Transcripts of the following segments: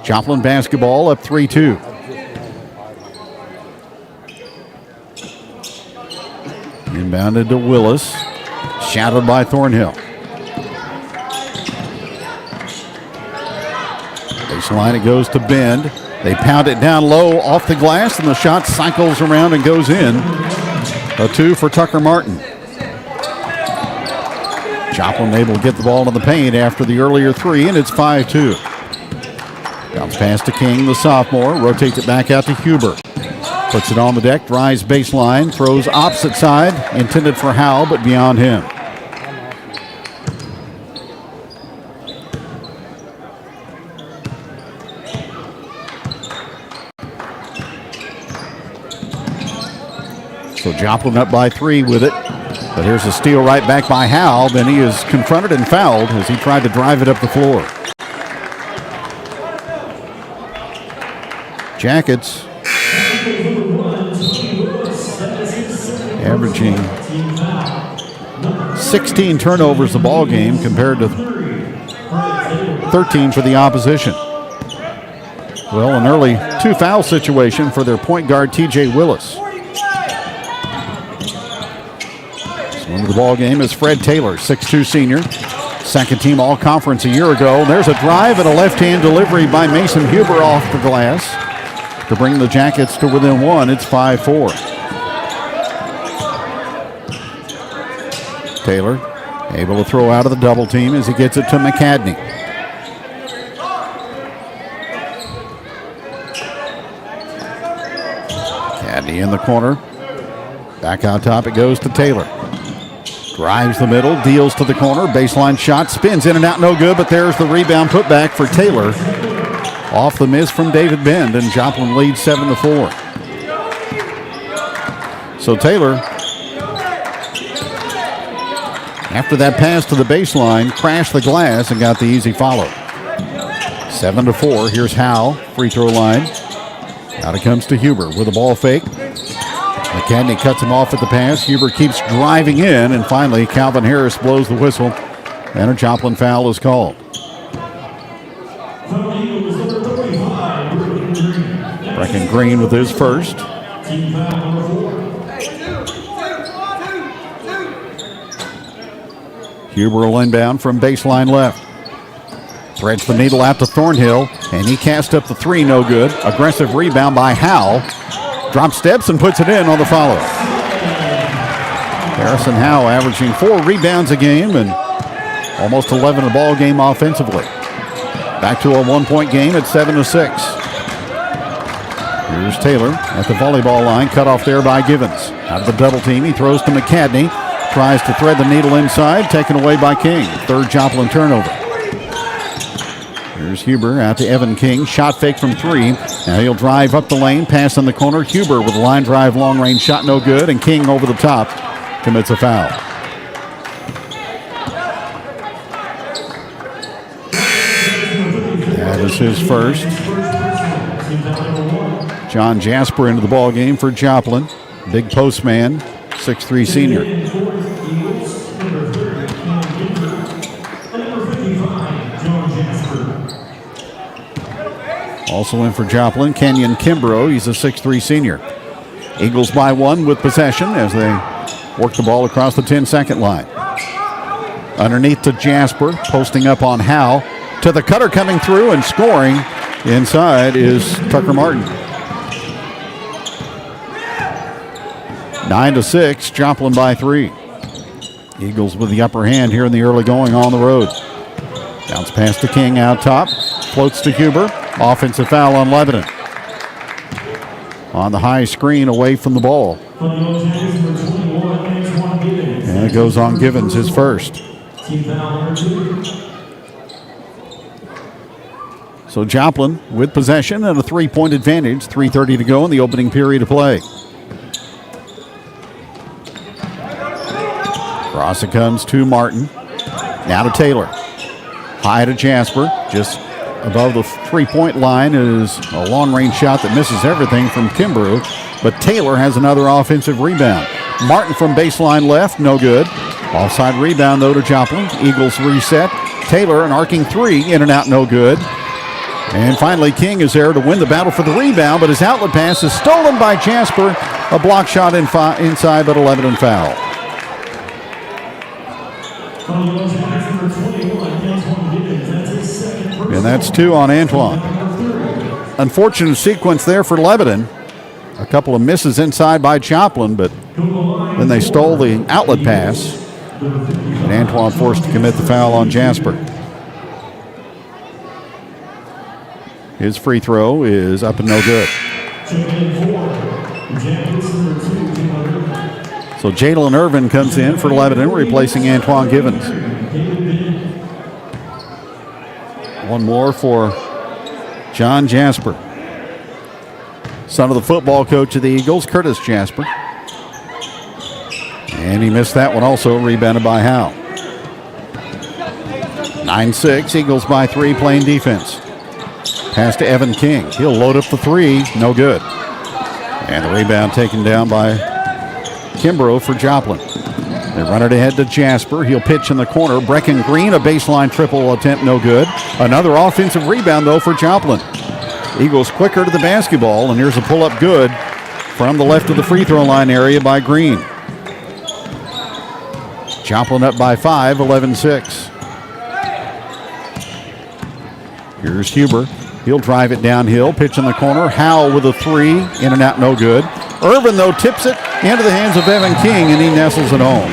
Joplin basketball up 3-2. Inbounded to Willis. Shadowed by Thornhill. Baseline, it goes to Bend. They pound it down low off the glass, and the shot cycles around and goes in. A 2 for Tucker Martin. Joplin able to get the ball into the paint after the earlier 3, and it's 5-2. Bounce pass to King, the sophomore. Rotates it back out to Huber. Puts it on the deck, drives baseline, throws opposite side. Intended for Howe, but beyond him. So Joplin up by 3 with it. But here's a steal right back by Howe. Then he is confronted and fouled as he tried to drive it up the floor. Jackets averaging 16 turnovers a ball game compared to 13 for the opposition. Well, an early 2-foul situation for their point guard, T.J. Willis. Into the ball game is Fred Taylor, 6'2 senior. Second team all-conference a year ago. There's a drive and a left-hand delivery by Mason Huber off the glass to bring the Jackets to within 1. It's 5-4. Taylor able to throw out of the double team as he gets it to McCadney. McCadney in the corner. Back on top it goes to Taylor. Drives the middle, deals to the corner, baseline shot, spins in and out, no good, but there's the rebound put back for Taylor. Off the miss from David Bend, and Joplin leads 7-4. So Taylor, after that pass to the baseline, crashed the glass and got the easy follow. 7-4, here's Howe, free throw line. Out it comes to Huber with a ball fake. McCadney cuts him off at the pass. Huber keeps driving in, and finally Calvin Harris blows the whistle, and a Joplin foul is called. Brecken Green with his first. Huber will inbound from baseline left. Threads the needle out to Thornhill, and he cast up the 3, no good. Aggressive rebound by Howe. Drop steps and puts it in on the follow. Harrison Howe averaging 4 rebounds a game and almost 11 a ball game offensively. Back to a 1-point game at 7-6. Here's Taylor at the volleyball line, cut off there by Givens. Out of the double team, he throws to McCadney. Tries to thread the needle inside, taken away by King. Third Joplin turnover. Here's Huber out to Evan King. Shot fake from 3. Now he'll drive up the lane, pass in the corner. Huber with a line drive, long range shot, no good. And King over the top commits a foul. That is his first. John Jasper into the ball game for Joplin. Big post man, 6'3 senior. Also in for Joplin, Kenyon Kimbrough. He's a 6'3 senior. Eagles by 1 with possession as they work the ball across the 10-second line. Underneath to Jasper, posting up on Howe. To the cutter coming through and scoring. Inside is Tucker Martin. 9-6, Joplin by 3. Eagles with the upper hand here in the early going on the road. Bounce pass to King out top. Floats to Huber. Offensive foul on Lebanon. On the high screen away from the ball. And it goes on Givens, his first. So Joplin with possession and a 3-point advantage. 3:30 to go in the opening period of play. Cross it comes to Martin. Now to Taylor. High to Jasper. Just above the 3-point line is a long-range shot that misses everything from Kimbrough. But Taylor has another offensive rebound. Martin from baseline left, no good. Offside rebound, though, to Joplin. Eagles reset. Taylor, an arcing 3, in and out, no good. And finally, King is there to win the battle for the rebound, but his outlet pass is stolen by Jasper. A block shot inside, but 11 and foul. And that's 2 on Antoine. Unfortunate sequence there for Lebanon. A couple of misses inside by Joplin, but then they stole the outlet pass. And Antoine forced to commit the foul on Jasper. His free throw is up and no good. So Jalen Irvin comes in for Lebanon, replacing Antoine Givens. One more for John Jasper, son of the football coach of the Eagles, Curtis Jasper. And he missed that one also, rebounded by Howe. 9-6, Eagles by 3, playing defense. Pass to Evan King. He'll load up the 3, no good. And the rebound taken down by Kimbrough for Joplin. They run it ahead to Jasper. He'll pitch in the corner. Brecken Green, a baseline triple attempt, no good. Another offensive rebound, though, for Joplin. Eagles quicker to the basketball, and here's a pull-up good from the left of the free throw line area by Green. Joplin up by 5, 11-6. Here's Huber. He'll drive it downhill, pitch in the corner. Howell with a 3, in and out, no good. Irvin, though, tips it into the hands of Evan King, and he nestles it home.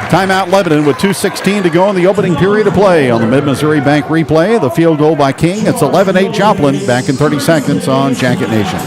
Timeout Lebanon with 2:16 to go in the opening period of play on the Mid-Missouri Bank replay. The field goal by King. It's 11-8 Joplin. Back in 30 seconds on Jacket Nation.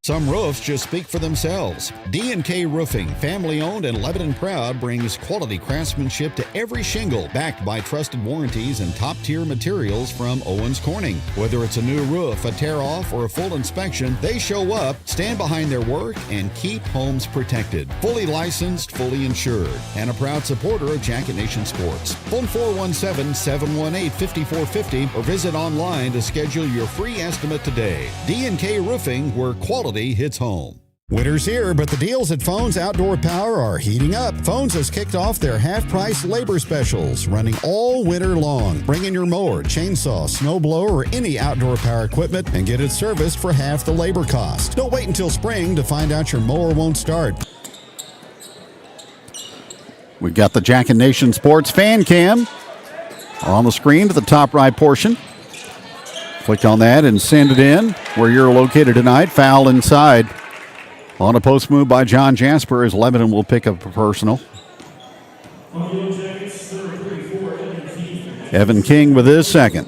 Some roofs just speak for themselves. D&K Roofing, family-owned and Lebanon proud, brings quality craftsmanship to every shingle, backed by trusted warranties and top-tier materials from Owens Corning. Whether it's a new roof, a tear-off, or a full inspection, they show up, stand behind their work, and keep homes protected. Fully licensed, fully insured, and a proud supporter of Jacket Nation Sports. Phone 417-718-5450 or visit online to schedule your free estimate today. D&K Roofing, where quality hits home. Winter's here, but the deals at Fohn's Outdoor Power are heating up. Fohn's has kicked off their half-price labor specials, running all winter long. Bring in your mower, chainsaw, snowblower, or any outdoor power equipment and get it serviced for half the labor cost. Don't wait until spring to find out your mower won't start. We've got the Jacket Nation Sports fan cam on the screen to the top right portion. Click on that and send it in where you're located tonight. Foul inside on a post move by John Jasper as Lebanon will pick up a personal. Evan King with his second.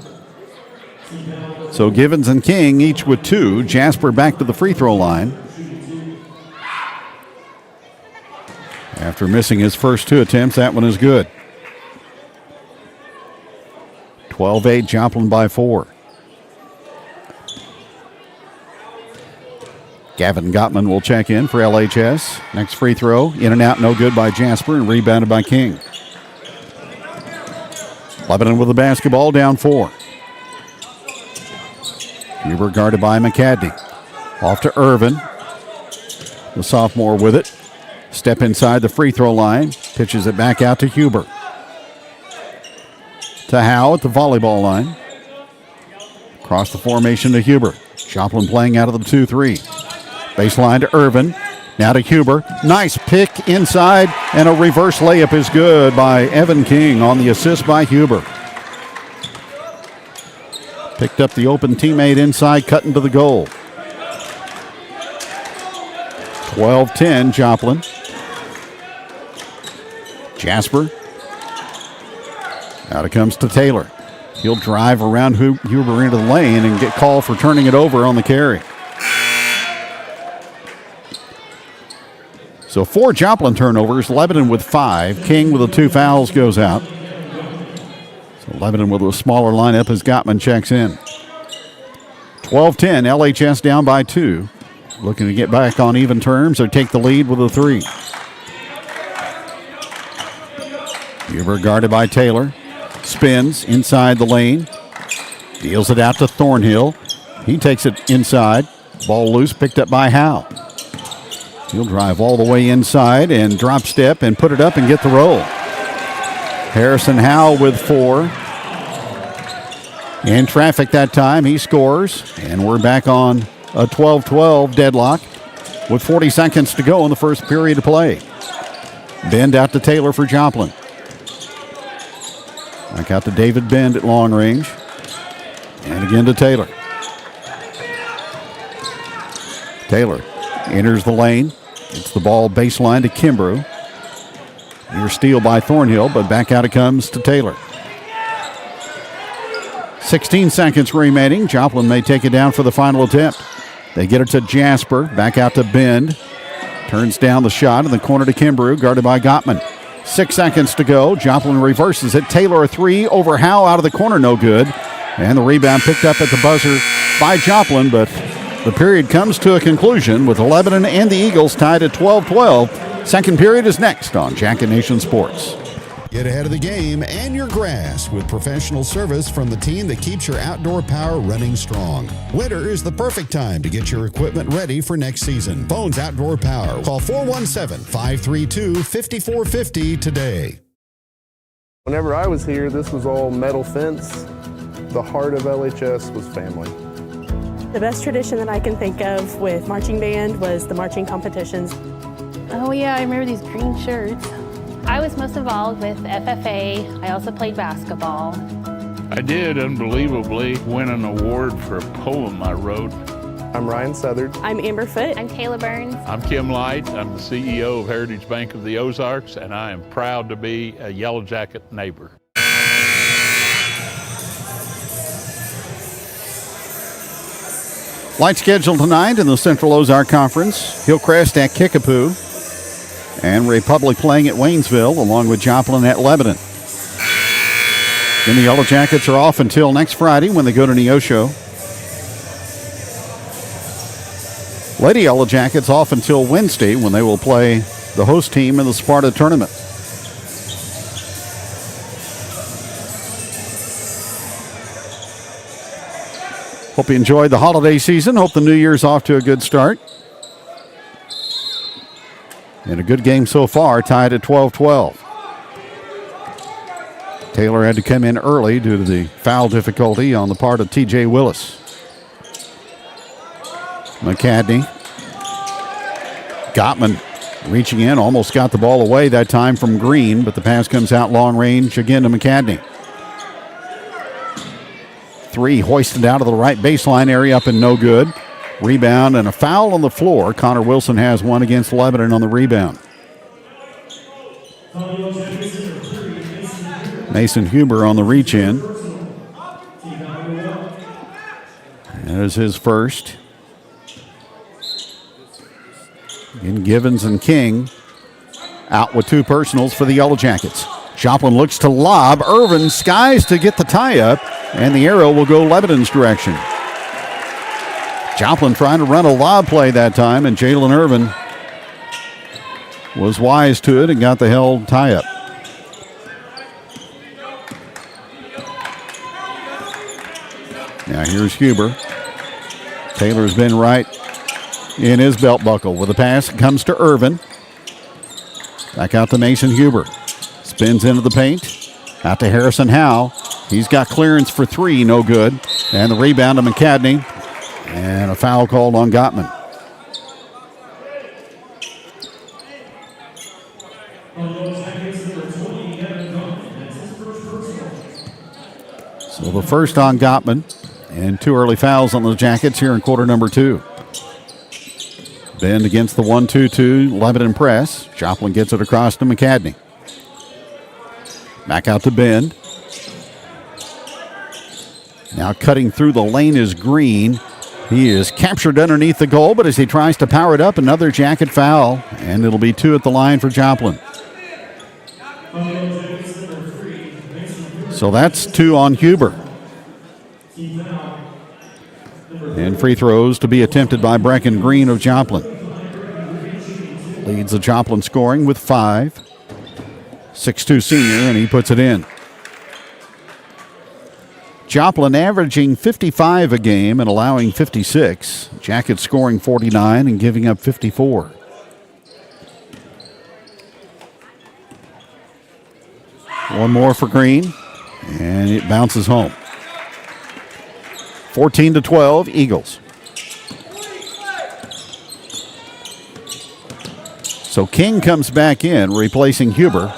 So Givens and King each with 2. Jasper back to the free throw line. After missing his first 2 attempts, that one is good. 12-8, Joplin by 4. Gavin Gottman will check in for LHS. Next free throw, in and out, no good by Jasper, and rebounded by King. Lebanon with the basketball, down 4. Huber guarded by McCadney. Off to Irvin. The sophomore with it. Step inside the free throw line. Pitches it back out to Huber. To Howe at the volleyball line. Across the formation to Huber. Joplin playing out of the 2-3. Baseline to Irvin. Now to Huber. Nice pick inside, and a reverse layup is good by Evan King on the assist by Huber. Picked up the open teammate inside, cutting to the goal. 12-10, Joplin. Jasper. Out it comes to Taylor. He'll drive around Huber into the lane and get called for turning it over on the carry. So 4 Joplin turnovers, Lebanon with 5. King with the 2 fouls goes out. So Lebanon with a smaller lineup as Gottman checks in. 12-10, LHS down by 2. Looking to get back on even terms or take the lead with a 3. Huber guarded by Taylor. Spins inside the lane. Deals it out to Thornhill. He takes it inside. Ball loose, picked up by Howe. He'll drive all the way inside and drop step and put it up and get the roll. Harrison Howe with 4. In traffic that time, he scores, and we're back on a 12-12 deadlock with 40 seconds to go in the first period of play. Bend out to Taylor for Joplin. Back out to David Bend at long range. And again to Taylor. Taylor enters the lane. It's the ball baseline to Kimbrough. Near steal by Thornhill, but back out it comes to Taylor. 16 seconds remaining. Joplin may take it down for the final attempt. They get it to Jasper. Back out to Bend. Turns down the shot in the corner to Kimbrough, guarded by Gottman. 6 seconds to go. Joplin reverses it. Taylor a three over Howe out of the corner, no good. And the rebound picked up at the buzzer by Joplin, but the period comes to a conclusion with Lebanon and the Eagles tied at 12-12. Second period is next on Jacket Nation Sports. Get ahead of the game and your grass with professional service from the team that keeps your outdoor power running strong. Winter is the perfect time to get your equipment ready for next season. Fohn's Outdoor Power. Call 417-532-5450 today. Whenever I was here, this was all metal fence. The heart of LHS was family. The best tradition that I can think of with marching band was the marching competitions. Oh yeah, I remember these green shirts. I was most involved with FFA. I also played basketball. I did unbelievably win an award for a poem I wrote. I'm Ryan Southard. I'm Amber Foote. I'm Kayla Burns. I'm Kim Light. I'm the CEO of Heritage Bank of the Ozarks, and I am proud to be a Yellowjacket neighbor. Light schedule tonight in the Central Ozark Conference. Hillcrest at Kickapoo. And Republic playing at Waynesville, along with Joplin at Lebanon. Then the Yellowjackets are off until next Friday when they go to Neosho. Lady Yellowjackets off until Wednesday when they will play the host team in the Sparta tournament. Hope you enjoyed the holiday season. Hope the New Year's off to a good start. And a good game so far, tied at 12-12. Taylor had to come in early due to the foul difficulty on the part of T.J. Willis. McCadney. Gottman reaching in, almost got the ball away that time from Green, but the pass comes out long range again to McCadney. Three hoisted out of the right baseline area up and no good. Rebound and a foul on the floor. Connor Wilson has one against Lebanon on the rebound. Mason Huber on the reach in. There's his first. In Givens and King out with two personals for the Yellowjackets. Joplin looks to lob. Irvin skies to get the tie-up, and the arrow will go Lebanon's direction. Joplin trying to run a lob play that time, and Jalen Irvin was wise to it and got the held tie-up. Now here's Huber. Taylor's been right in his belt buckle with a pass. It comes to Irvin. Back out to Mason Huber. Spins into the paint. Out to Harrison Howe. He's got clearance for three, no good. And the rebound to McCadney. And a foul called on Gottman. So the first on Gottman. And two early fouls on the Jackets here in quarter number two. Bend against the 1-2-2 Lebanon press. Joplin gets it across to McCadney. Back out to Bend. Now cutting through the lane is Green. He is captured underneath the goal, but as he tries to power it up, another Jacket foul, and it'll be two at the line for Joplin. So that's two on Huber. And free throws to be attempted by Brecken Green of Joplin. Leads the Joplin scoring with 5. 6'2" senior, and he puts it in. Joplin averaging 55 a game and allowing 56. Jackets scoring 49 and giving up 54. One more for Green, and it bounces home. 14-12, Eagles. So King comes back in, replacing Huber.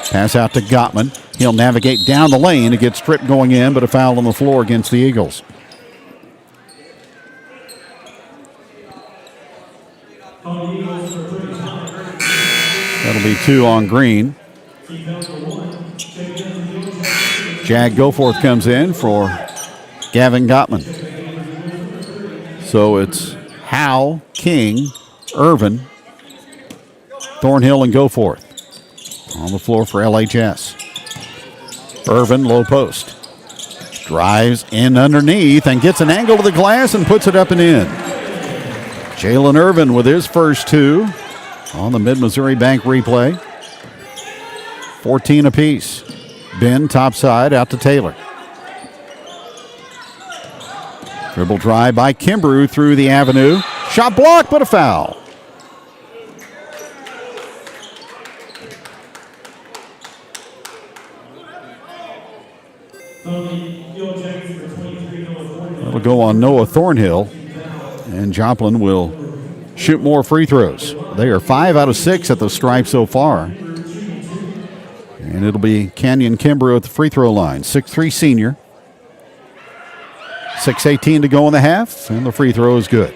Pass out to Gottman. He'll navigate down the lane to get stripped going in, but a foul on the floor against the Eagles. That'll be 2 on Green. Jag Goforth comes in for Gavin Gottman. So it's Howe, King, Irvin, Thornhill, and Goforth on the floor for LHS. Irvin, low post. Drives in underneath and gets an angle to the glass and puts it up and in. Jalen Irvin with his first 2 on the Mid-Missouri Bank replay. 14 apiece. Ben topside out to Taylor. Dribble drive by Kimbrough through the avenue. Shot blocked, but a foul. That'll go on Noah Thornhill, and Joplin will shoot more free throws. They are 5 out of 6 at the stripe so far. And it'll be Canyon Kimbrough at the free throw line, 6'3" senior. 6:18 to go in the half, and the free throw is good.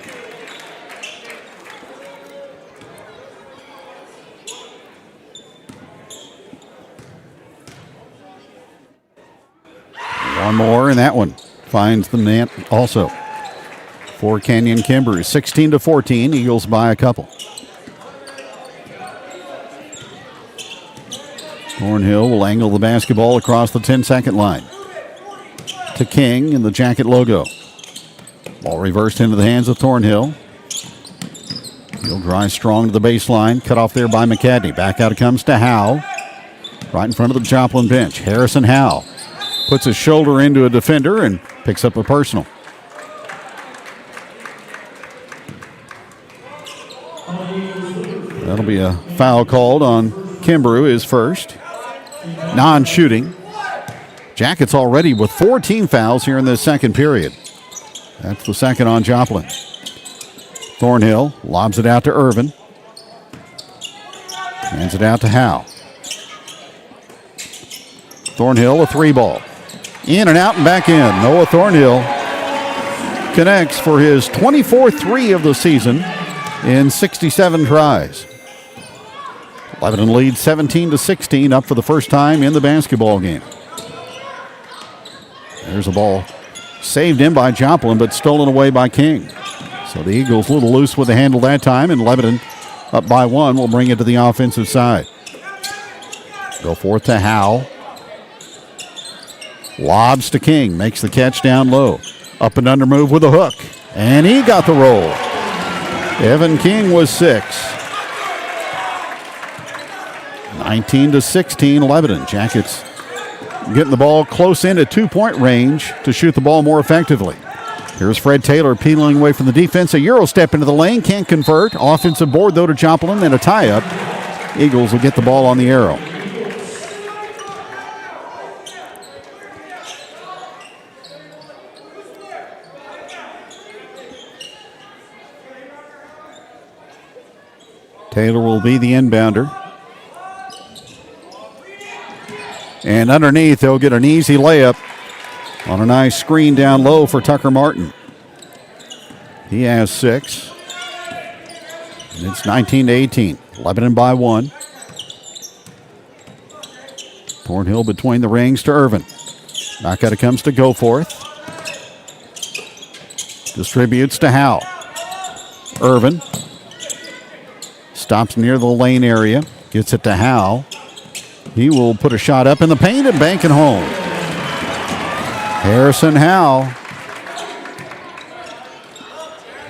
One more, and that one finds the net also. For Canyon Kimbrough, 16-14, Eagles by a couple. Thornhill will angle the basketball across the 10-second line. To King in the jacket logo. Ball reversed into the hands of Thornhill. He'll drive strong to the baseline. Cut off there by McCadney. Back out it comes to Howe. Right in front of the Joplin bench. Harrison Howe puts his shoulder into a defender and picks up a personal. That'll be a foul called on Kimbrough, his first. Non-shooting. Jackets already with 4 team fouls here in the second period. That's the second on Joplin. Thornhill lobs it out to Irvin. Hands it out to Howe. Thornhill, a 3-ball. In and out and back in. Noah Thornhill connects for his 24th 3 of the season in 67 tries. Lebanon leads 17-16, up for the first time in the basketball game. There's a ball saved in by Joplin, but stolen away by King. So the Eagles a little loose with the handle that time, and Lebanon up by 1 will bring it to the offensive side. Go forth to Howe. Lobs to King, makes the catch down low. Up and under move with a hook, and he got the roll. Evan King was 6. 19-16 Lebanon. Jackets getting the ball close in at 2-point range to shoot the ball more effectively. Here's Fred Taylor peeling away from the defense. A Euro step into the lane, can't convert. Offensive board though to Joplin and a tie-up. Eagles will get the ball on the arrow. Taylor will be the inbounder. And underneath, they'll get an easy layup on a nice screen down low for Tucker Martin. He has 6. And it's 19-18. Lebanon by 1. Thornhill between the rings to Irvin. Back out it comes to Goforth. Distributes to Howe. Irvin stops near the lane area. Gets it to Howe. He will put a shot up in the paint and bank it home. Harrison Howe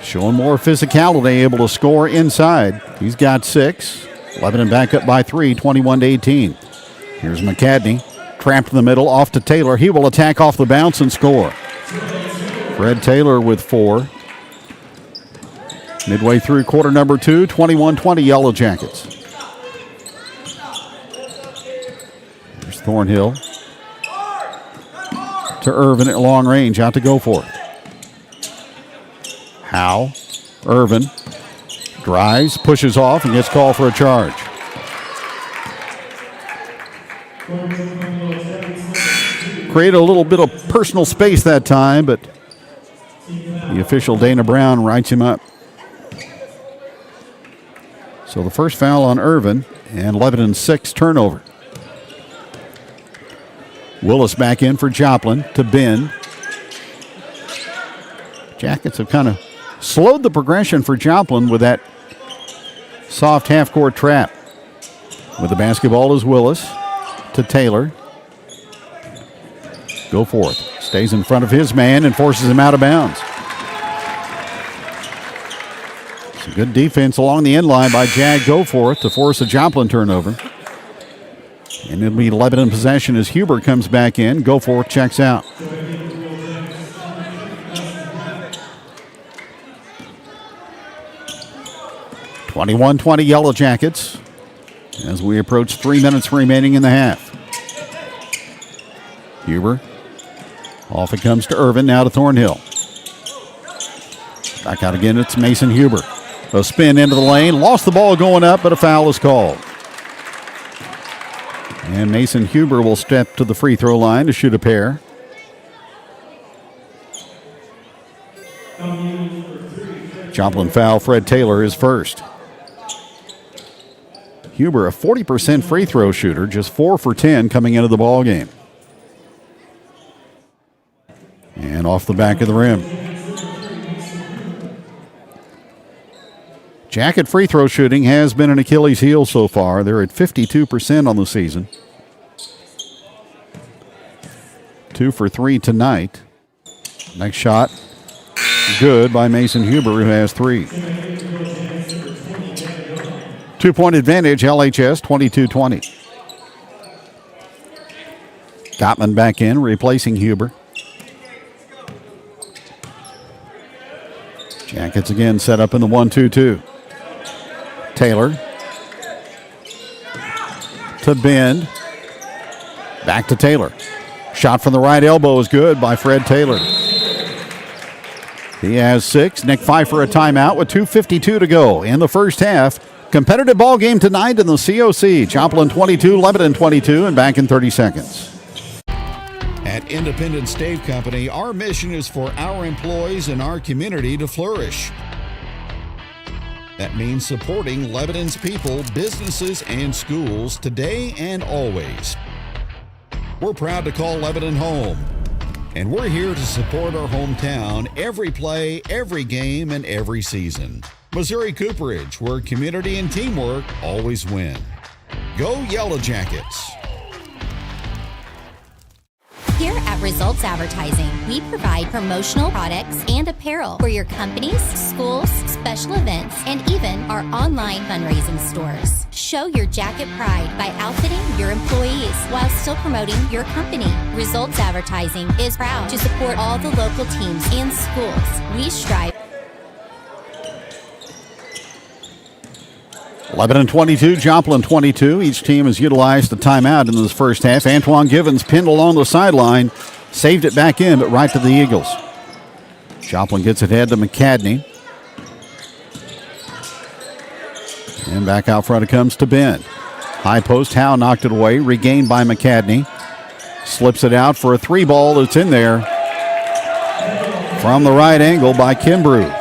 showing more physicality, able to score inside. He's got 6. Lebanon back up by 3, 21-18. Here's McCadney, trapped in the middle, off to Taylor. He will attack off the bounce and score. Fred Taylor with 4. Midway through quarter number 2, 21-20 Yellowjackets. There's Thornhill to Irvin at long range, out to Goforth. Howe, Irvin, drives, pushes off, and gets called for a charge. Create a little bit of personal space that time, but the official Dana Brown writes him up. So the first foul on Irvin, and Lebanon's 6th turnover. Willis back in for Joplin to bend. Jackets have kind of slowed the progression for Joplin with that soft half-court trap. With the basketball is Willis to Taylor. Goforth stays in front of his man and forces him out of bounds. Some good defense along the end line by Jag Goforth to force a Joplin turnover. And it'll be Lebanon possession as Huber comes back in. Goforth checks out. (21-20) Yellow Jackets as we approach 3 minutes remaining in the half. Huber. Off it comes to Irvin, now to Thornhill. Back out again, it's Mason Huber. A spin into the lane, lost the ball going up, but a foul is called. And Mason Huber will step to the free throw line to shoot a pair. Joplin foul, Fred Taylor is first. Huber, a 40% free throw shooter, just 4 for 10 coming into the ball game. And off the back of the rim. Jacket free throw shooting has been an Achilles heel so far. They're at 52% on the season. 2 for 3 tonight. Next shot, good by Mason Huber, who has 3. 2-point advantage, LHS, 22-20. Gottman back in, replacing Huber. Jackets again set up in the 1-2-2. Taylor to Bend. Back to Taylor. Shot from the right elbow is good by Fred Taylor. He has 6. Nick Pfeiffer a timeout with 2:52 to go in the first half. Competitive ball game tonight in the COC. Joplin 22, Lebanon 22, and back in 30 seconds. At Independent Stave Company, our mission is for our employees and our community to flourish. That means supporting Lebanon's people, businesses, and schools today and always. We're proud to call Lebanon home, and we're here to support our hometown every play, every game, and every season. Missouri Cooperage, where community and teamwork always win. Go Yellowjackets! Here at Results Advertising, we provide promotional products and apparel for your companies, schools, special events, and even our online fundraising stores. Show your jacket pride by outfitting your employees while still promoting your company. Results Advertising is proud to support all the local teams and schools. We strive. Lebanon 22, Joplin 22. Each team has utilized the timeout in this first half. Antoine Givens pinned along the sideline, saved it back in, but right to the Eagles. Joplin gets it ahead to McCadney. And back out front it comes to Bend. High post, Howe knocked it away, regained by McCadney. Slips it out for a 3 ball that's in there. From the right angle by Kimbrough.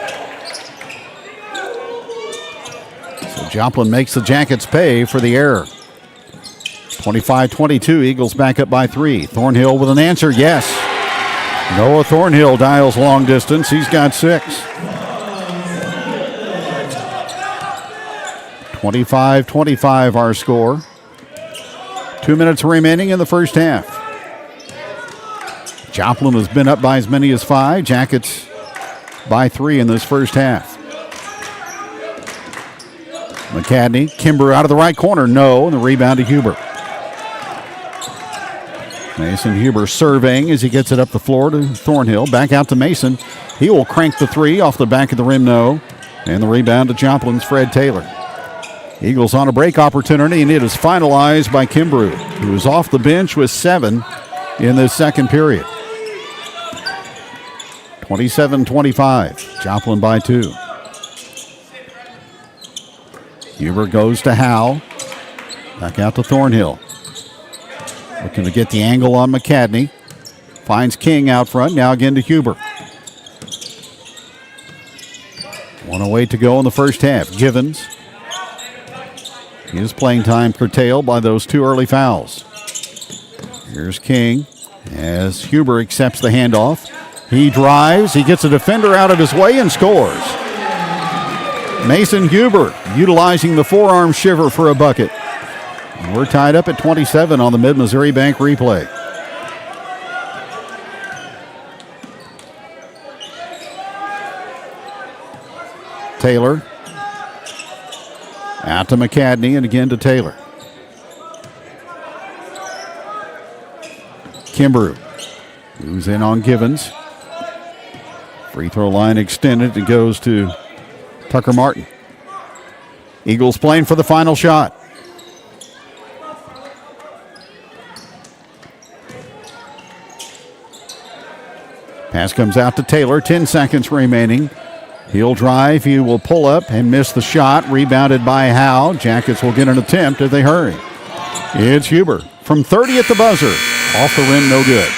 Joplin makes the Jackets pay for the error. 25-22, Eagles back up by 3. Thornhill with an answer, yes. Noah Thornhill dials long distance. He's got 6. 25-25 our score. 2 minutes remaining in the first half. Joplin has been up by as many as 5. Jackets by 3 in this first half. McCadney, Kimber out of the right corner, no, and the rebound to Huber. Mason Huber surveying as he gets it up the floor to Thornhill. Back out to Mason. He will crank the 3 off the back of the rim, no, and the rebound to Joplin's Fred Taylor. Eagles on a break opportunity, and it is finalized by Kimbrough, who is off the bench with 7 in this second period. 27-25. Joplin by 2. Huber goes to Howe. Back out to Thornhill. Looking to get the angle on McCadney. Finds King out front. Now again to Huber. 1:08 to go in the first half. Givens. His playing time curtailed by those 2 early fouls. Here's King as Huber accepts the handoff. He drives. He gets a defender out of his way and scores. Mason Huber utilizing the forearm shiver for a bucket. And we're tied up at 27 on the Mid-Missouri Bank replay. Taylor. Out to McCadney and again to Taylor. Kimbrough moves in on Givens. Free throw line extended. It goes to Tucker Martin. Eagles playing for the final shot. Pass comes out to Taylor. 10 seconds remaining. He'll drive. He will pull up and miss the shot. Rebounded by Howe. Jackets will get an attempt if they hurry. It's Huber from 30 at the buzzer. Off the rim, no good.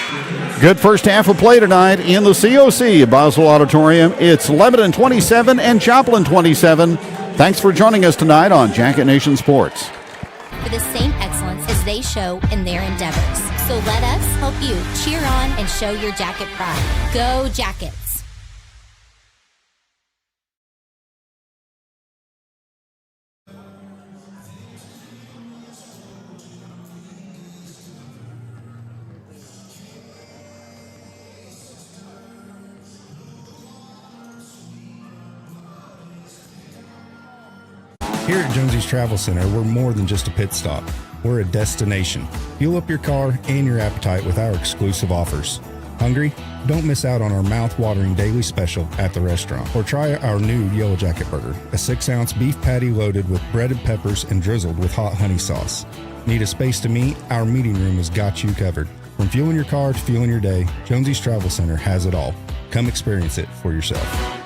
Good first half of play tonight in the COC at Bos-Mahal Auditorium. It's Lebanon 27 and Joplin 27. Thanks for joining us tonight on Jacket Nation Sports. For the same excellence as they show in their endeavors. So let us help you cheer on and show your Jacket pride. Go Jackets! Here at Jonesy's Travel Center, we're more than just a pit stop. We're a destination. Fuel up your car and your appetite with our exclusive offers. Hungry? Don't miss out on our mouth-watering daily special at the restaurant. Or try our new Yellowjacket burger, a 6-ounce beef patty loaded with breaded peppers and drizzled with hot honey sauce. Need a space to meet? Our meeting room has got you covered. From fueling your car to fueling your day, Jonesy's Travel Center has it all. Come experience it for yourself.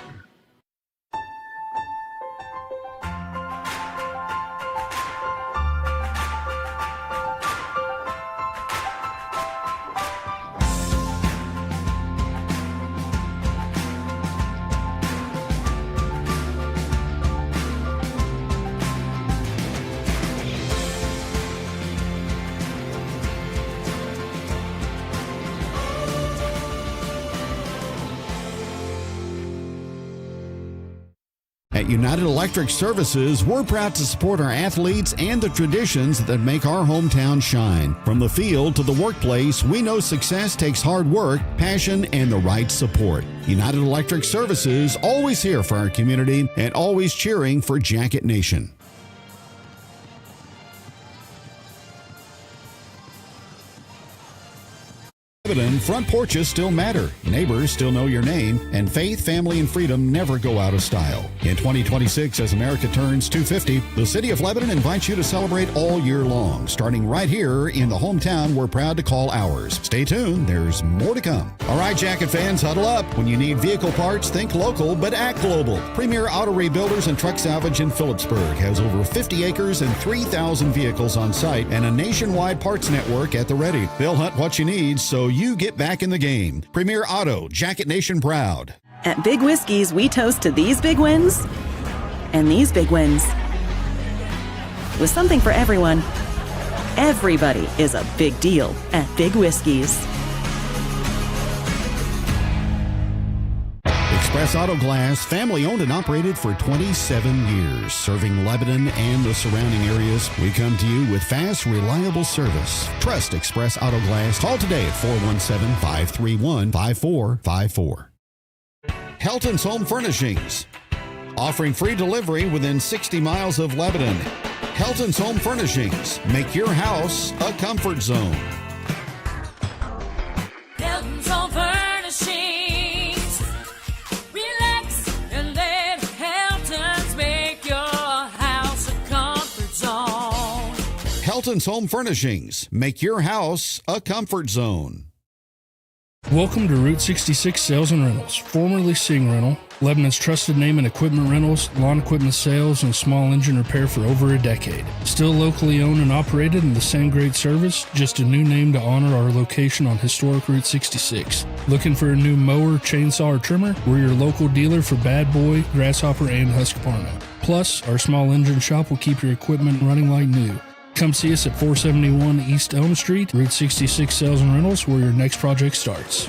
At United Electric Services, we're proud to support our athletes and the traditions that make our hometown shine. From the field to the workplace, we know success takes hard work, passion, and the right support. United Electric Services, always here for our community and always cheering for Jacket Nation. Lebanon, front porches still matter, neighbors still know your name, and faith, family, and freedom never go out of style. In 2026, as America turns 250, the City of Lebanon invites you to celebrate all year long. Starting right here in the hometown we're proud to call ours. Stay tuned, there's more to come. All right, Jacket fans, huddle up. When you need vehicle parts, think local, but act global. Premier Auto Rebuilders and Truck Salvage in Phillipsburg has over 50 acres and 3,000 vehicles on site and a nationwide parts network at the ready. They'll hunt what you need so you get back in the game. Premier Auto, Jacket Nation proud. At Big Whiskeys, we toast to these big wins and these big wins. With something for everyone, everybody is a big deal at Big Whiskeys. Express Auto Glass, family owned and operated for 27 years. Serving Lebanon and the surrounding areas, we come to you with fast, reliable service. Trust Express Auto Glass. Call today at 417-531-5454. Helton's Home Furnishings, offering free delivery within 60 miles of Lebanon. Helton's Home Furnishings, make your house a comfort zone. Helton's Home Furnishings, relax and let Helton's make your house a comfort zone. Helton's Home Furnishings, make your house a comfort zone. Welcome to Route 66 Sales and Rentals, formerly Sing Rental, Lebanon's trusted name in equipment rentals, lawn equipment sales, and small engine repair for over a decade. Still locally owned and operated in the same great service, just a new name to honor our location on historic Route 66. Looking for a new mower, chainsaw, or trimmer? We're your local dealer for Bad Boy, Grasshopper, and Husqvarna. Plus, our small engine shop will keep your equipment running like new. Come see us at 471 East Elm Street, Route 66 Sales and Rentals, where your next project starts.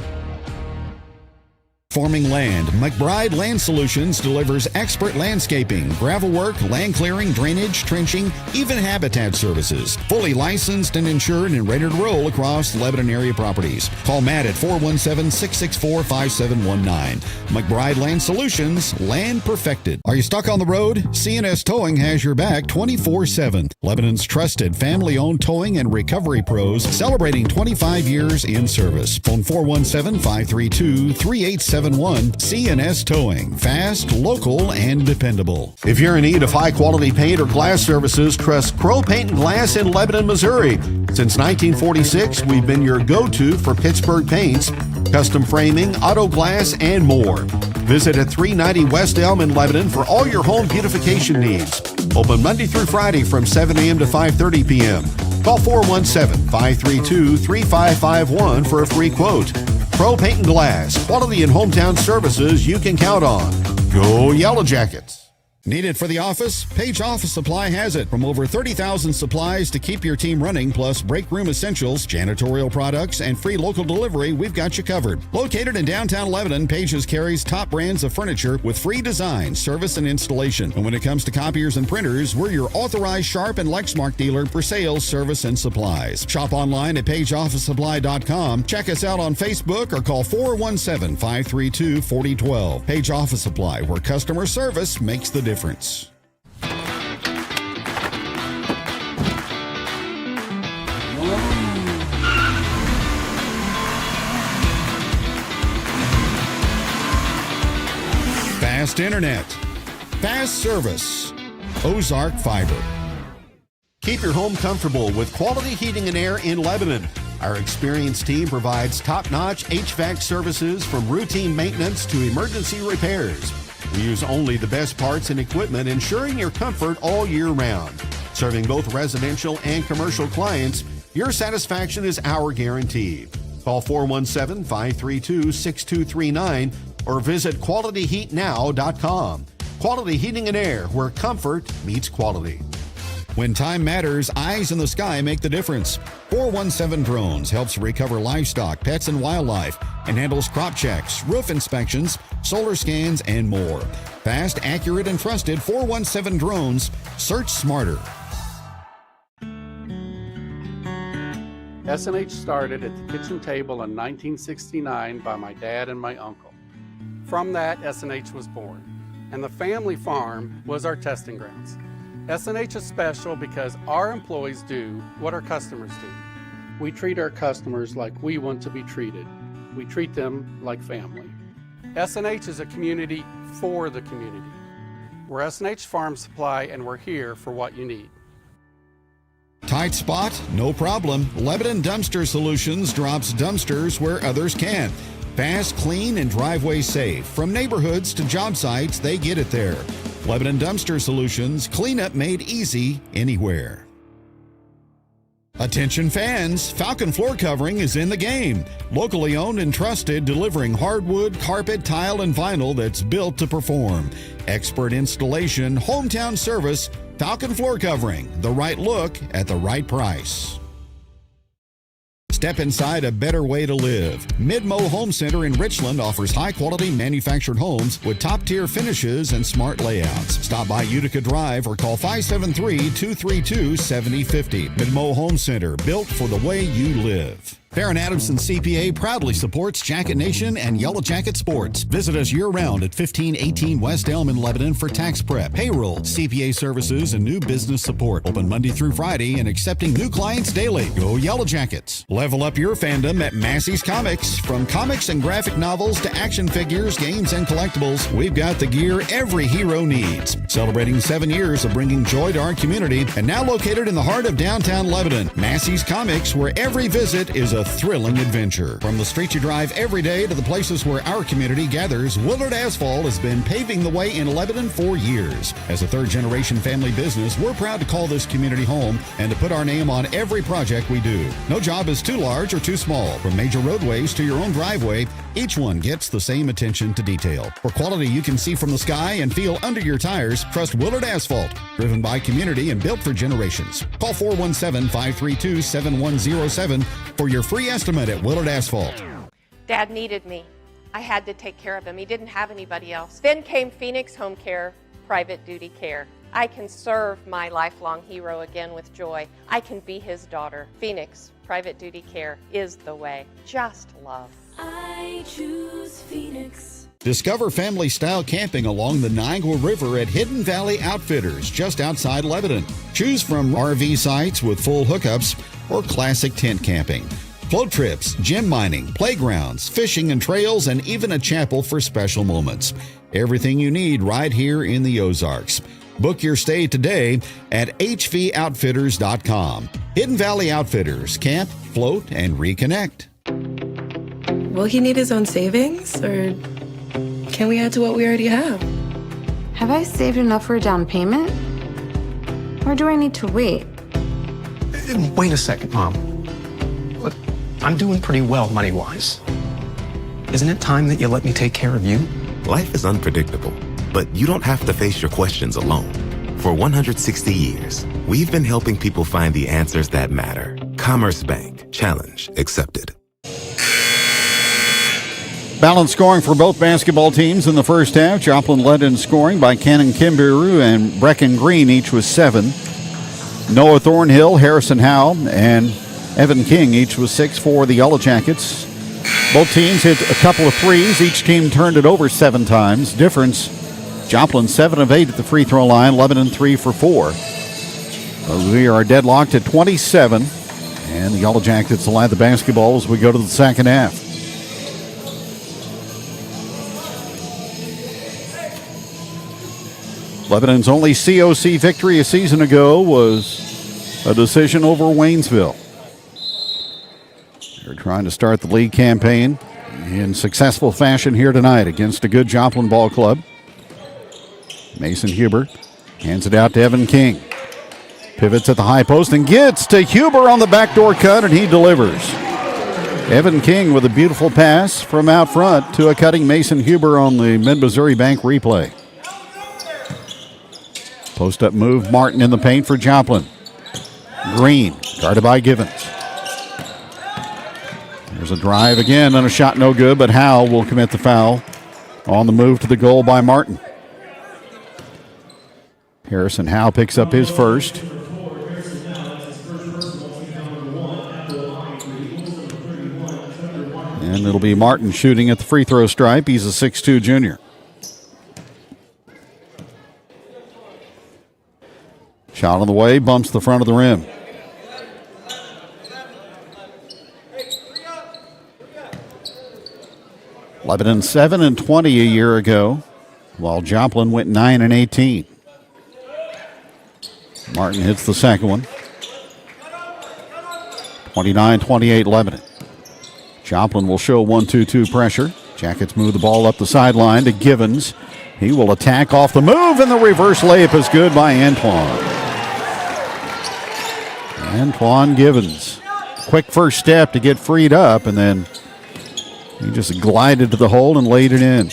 Forming Land. McBride Land Solutions delivers expert landscaping, gravel work, land clearing, drainage, trenching, even habitat services. Fully licensed and insured and ready to roll across Lebanon area properties. Call Matt at 417-664-5719. McBride Land Solutions, land perfected. Are you stuck on the road? C&S Towing has your back 24/7. Lebanon's trusted family-owned towing and recovery pros celebrating 25 years in service. Phone 417-532-3871. C&S Towing. Fast, local, and dependable. If you're in need of high-quality paint or glass services, trust Crow Paint and Glass in Lebanon, Missouri. Since 1946, we've been your go-to for Pittsburgh paints, custom framing, auto glass, and more. Visit at 390 West Elm in Lebanon for all your home beautification needs. Open Monday through Friday from 7 a.m. to 5:30 p.m. Call 417-532-3551 for a free quote. Pro Paint and Glass, quality and hometown services you can count on. Go Yellow Jackets! Need it for the office? Page Office Supply has it. From over 30,000 supplies to keep your team running, plus break room essentials, janitorial products, and free local delivery, we've got you covered. Located in downtown Lebanon, Pages carries top brands of furniture with free design, service, and installation. And when it comes to copiers and printers, we're your authorized Sharp and Lexmark dealer for sales, service, and supplies. Shop online at pageofficesupply.com. Check us out on Facebook or call 417-532-4012. Page Office Supply, where customer service makes the difference. Fast internet, fast service, Ozark Fiber. Keep your home comfortable with quality heating and air in Lebanon. Our experienced team provides top-notch HVAC services from routine maintenance to emergency repairs. We use only the best parts and equipment, ensuring your comfort all year round. Serving both residential and commercial clients, your satisfaction is our guarantee. Call 417-532-6239 or visit qualityheatnow.com. Quality Heating and Air, where comfort meets quality. When time matters, eyes in the sky make the difference. 417 Drones helps recover livestock, pets, and wildlife, and handles crop checks, roof inspections, solar scans, and more. Fast, accurate, and trusted 417 Drones. Search smarter. S&H started at the kitchen table in 1969 by my dad and my uncle. From that, S&H was born, and the family farm was our testing grounds. S&H is special because our employees do what our customers do. We treat our customers like we want to be treated. We treat them like family. S&H is a community for the community. We're S&H Farm Supply, and we're here for what you need. Tight spot? No problem. Lebanon Dumpster Solutions drops dumpsters where others can't. Fast, clean, and driveway safe. From neighborhoods to job sites, they get it there. Lebanon Dumpster Solutions, cleanup made easy anywhere. Attention fans, Falcon Floor Covering is in the game. Locally owned and trusted, delivering hardwood, carpet, tile, and vinyl that's built to perform. Expert installation, hometown service, Falcon Floor Covering, the right look at the right price. Step inside a better way to live. Midmo Home Center in Richland offers high-quality manufactured homes with top-tier finishes and smart layouts. Stop by Utica Drive or call 573-232-7050. Midmo Home Center, built for the way you live. Farron Adamson CPA proudly supports Jacket Nation and Yellow Jacket Sports. Visit us year-round at 1518 West Elm in Lebanon for tax prep, payroll, CPA services, and new business support. Open Monday through Friday and accepting new clients daily. Go Yellow Jackets. Level up your fandom at Massey's Comics. From comics and graphic novels to action figures, games, and collectibles, we've got the gear every hero needs. Celebrating 7 years of bringing joy to our community, and now located in the heart of downtown Lebanon. Massey's Comics, where every visit is a a thrilling adventure. From the streets you drive every day to the places where our community gathers, Willard Asphalt has been paving the way in Lebanon for years. As a third-generation family business, we're proud to call this community home and to put our name on every project we do. No job is too large or too small. From major roadways to your own driveway, each one gets the same attention to detail. For quality you can see from the sky and feel under your tires, trust Willard Asphalt. Driven by community and built for generations. Call 417-532-7107 for your free estimate at Willard Asphalt. Dad needed me. I had to take care of him. He didn't have anybody else. Then came Phoenix Home Care, Private Duty Care. I can serve my lifelong hero again with joy. I can be his daughter. Phoenix Private Duty Care is the way. Just love. I choose Phoenix. Discover family-style camping along the Niagara River at Hidden Valley Outfitters, just outside Lebanon. Choose from RV sites with full hookups or classic tent camping. Float trips, gem mining, playgrounds, fishing and trails, and even a chapel for special moments. Everything you need right here in the Ozarks. Book your stay today at hvoutfitters.com. Hidden Valley Outfitters. Camp, float, and reconnect. Will he need his own savings, or can we add to what we already have? Have I saved enough for a down payment? Or do I need to wait? Wait a second, Mom. Look, I'm doing pretty well money-wise. Isn't it time that you let me take care of you? Life is unpredictable, but you don't have to face your questions alone. For 160 years, we've been helping people find the answers that matter. Commerce Bank. Challenge accepted. Balanced scoring for both basketball teams in the first half. Joplin led in scoring by Cannon Kimberu and Brecken Green, each with 7. Noah Thornhill, Harrison Howe, and Evan King, each with 6 for the Yellowjackets. Both teams hit a couple of threes. Each team turned it over 7 times. Difference, Joplin 7 of 8 at the free throw line, Lebanon 3 for 4. We are deadlocked at 27, and the Yellowjackets will add the basketball as we go to the second half. Lebanon's only COC victory a season ago was a decision over Waynesville. They're trying to start the league campaign in successful fashion here tonight against a good Joplin ball club. Mason Huber hands it out to Evan King. Pivots at the high post and gets to Huber on the backdoor cut, and he delivers. Evan King with a beautiful pass from out front to a cutting Mason Huber on the Mid-Missouri Bank replay. Post-up move, Martin in the paint for Joplin. Green, guarded by Givens. There's a drive again, and a shot no good, but Howe will commit the foul on the move to the goal by Martin. Harrison Howe picks up his first. And it'll be Martin shooting at the free throw stripe. He's a 6'2 junior. Shot on the way, bumps the front of the rim. Lebanon 7-20 a year ago, while Joplin went 9-18. Martin hits the second one. 29-28 Lebanon. Joplin will show 1-2-2 pressure. Jackets move the ball up the sideline to Givens. He will attack off the move, and the reverse layup is good by Antoine. Antoine Givens. Quick first step to get freed up, and then he just glided to the hole and laid it in.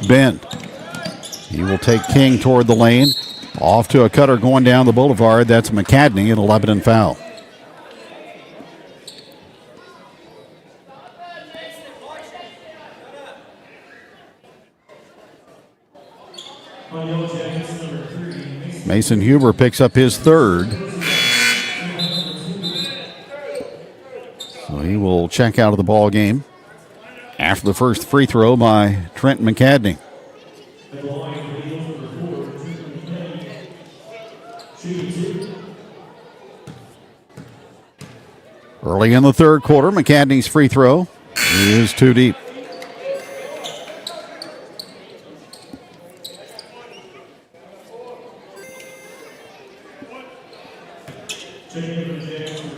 Bent. He will take King toward the lane. Off to a cutter going down the boulevard. That's McCadney and a Lebanon foul. Mason Huber picks up his third. So he will check out of the ball game after the first free throw by Trent McCadney. Early in the third quarter, McCadney's free throw is too deep.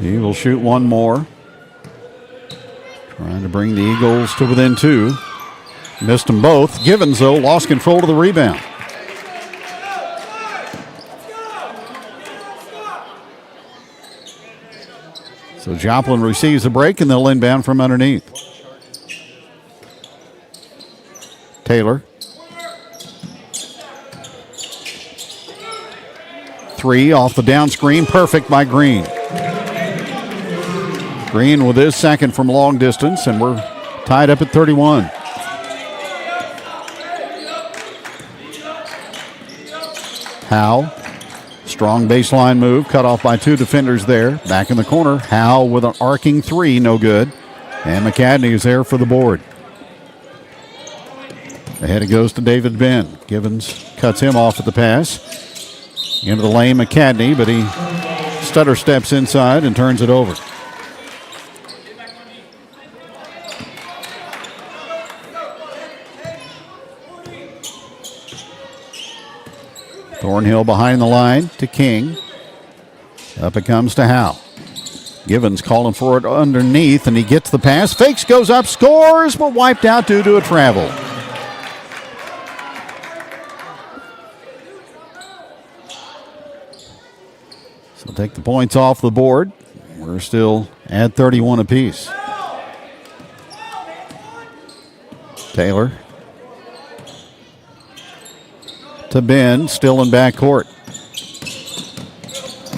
He will shoot one more. Trying to bring the Eagles to within 2. Missed them both. Givens, though, lost control of the rebound. So Joplin receives the break, and they'll inbound from underneath. Taylor. 3 off the down screen. Perfect by Green. Green with his second from long distance, and we're tied up at 31. Howe. Strong baseline move, cut off by 2 defenders there. Back in the corner, Howe with an arcing 3, no good. And McCadney is there for the board. Ahead it goes to David Ben. Givens cuts him off at the pass. Into the lane, McCadney, but he stutter steps inside and turns it over. Thornhill behind the line to King. Up it comes to Howe. Givens calling for it underneath, and he gets the pass. Fakes, goes up, scores, but wiped out due to a travel. So take the points off the board. We're still at 31 apiece. Taylor. To Ben, still in backcourt.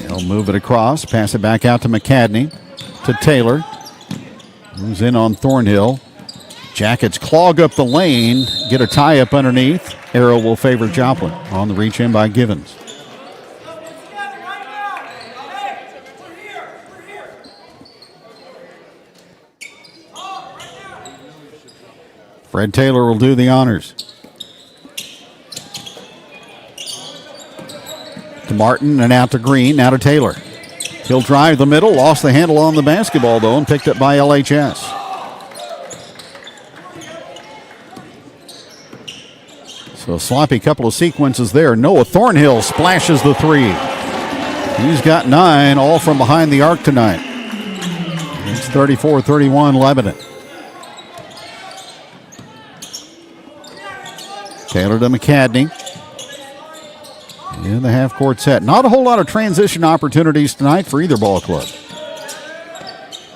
He'll move it across, pass it back out to McCadney, to Taylor, who's in on Thornhill. Jackets clog up the lane, get a tie up underneath. Arrow will favor Joplin on the reach in by Givens. Fred Taylor will do the honors. To Martin and out to Green, now to Taylor. He'll drive the middle, lost the handle on the basketball though, and picked up by LHS. So a sloppy couple of sequences there. Noah Thornhill splashes the 3. He's got 9, all from behind the arc tonight. It's 34-31 Lebanon. Taylor to McCadney. In the half-court set. Not a whole lot of transition opportunities tonight for either ball club.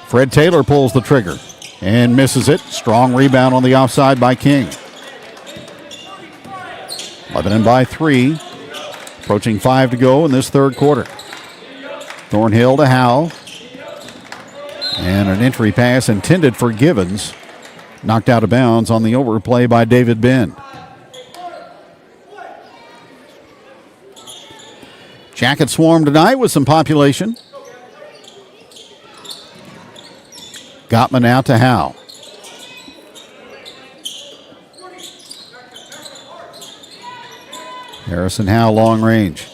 Fred Taylor pulls the trigger and misses it. Strong rebound on the offside by King. Lebanon by 3. Approaching 5 to go in this third quarter. Thornhill to Howe. And an entry pass intended for Givens. Knocked out of bounds on the overplay by David Ben. Jackets swarm tonight with some population. Gottman out to Howe. Harrison Howe long range.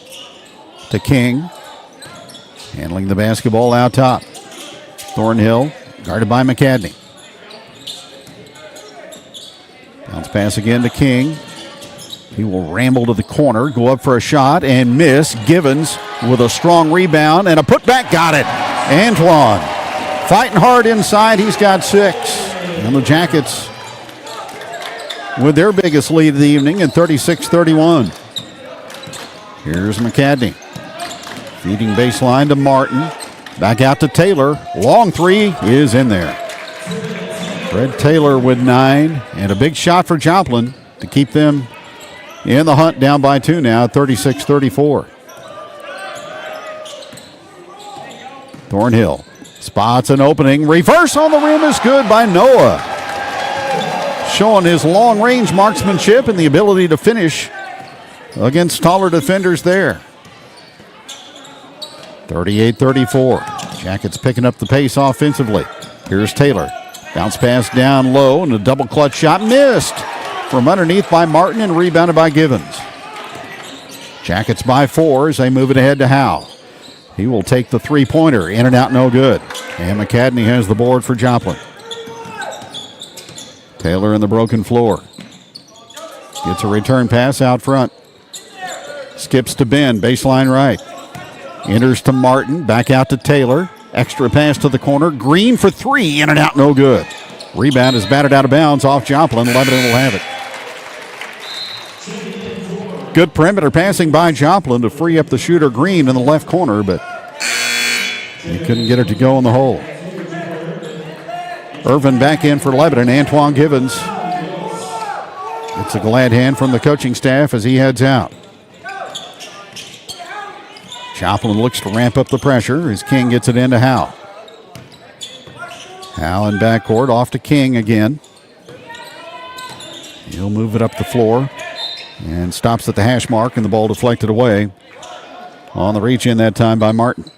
To King. Handling the basketball out top. Thornhill guarded by McCadney. Bounce pass again to King. He will ramble to the corner, go up for a shot, and miss. Givens with a strong rebound and a putback. Got it. Antoine fighting hard inside. He's got 6. And the Jackets with their biggest lead of the evening at 36-31. Here's McCadney. Feeding baseline to Martin. Back out to Taylor. Long 3 is in there. Fred Taylor with 9. And a big shot for Joplin to keep them in the hunt, down by 2 now, 36-34. Thornhill spots an opening. Reverse on the rim is good by Noah. Showing his long-range marksmanship and the ability to finish against taller defenders there. 38-34. Jackets picking up the pace offensively. Here's Taylor. Bounce pass down low and a double clutch shot missed. From underneath by Martin and rebounded by Givens. Jackets by 4 as they move it ahead to Howe. He will take the 3-pointer. In and out, no good. And McCadney has the board for Joplin. Taylor in the broken floor. Gets a return pass out front. Skips to Ben, baseline right. Enters to Martin, back out to Taylor. Extra pass to the corner. Green for 3, in and out, no good. Rebound is batted out of bounds off Joplin. Lebanon will have it. Good perimeter passing by Joplin to free up the shooter Green in the left corner, but he couldn't get it to go in the hole. Irvin back in for Lebanon. Antoine Givens. It's a glad hand from the coaching staff as he heads out. Joplin looks to ramp up the pressure as King gets it into Howe. Howe in backcourt, off to King again. He'll move it up the floor and stops at the hash mark, and the ball deflected away. On the reach in that time by Martin.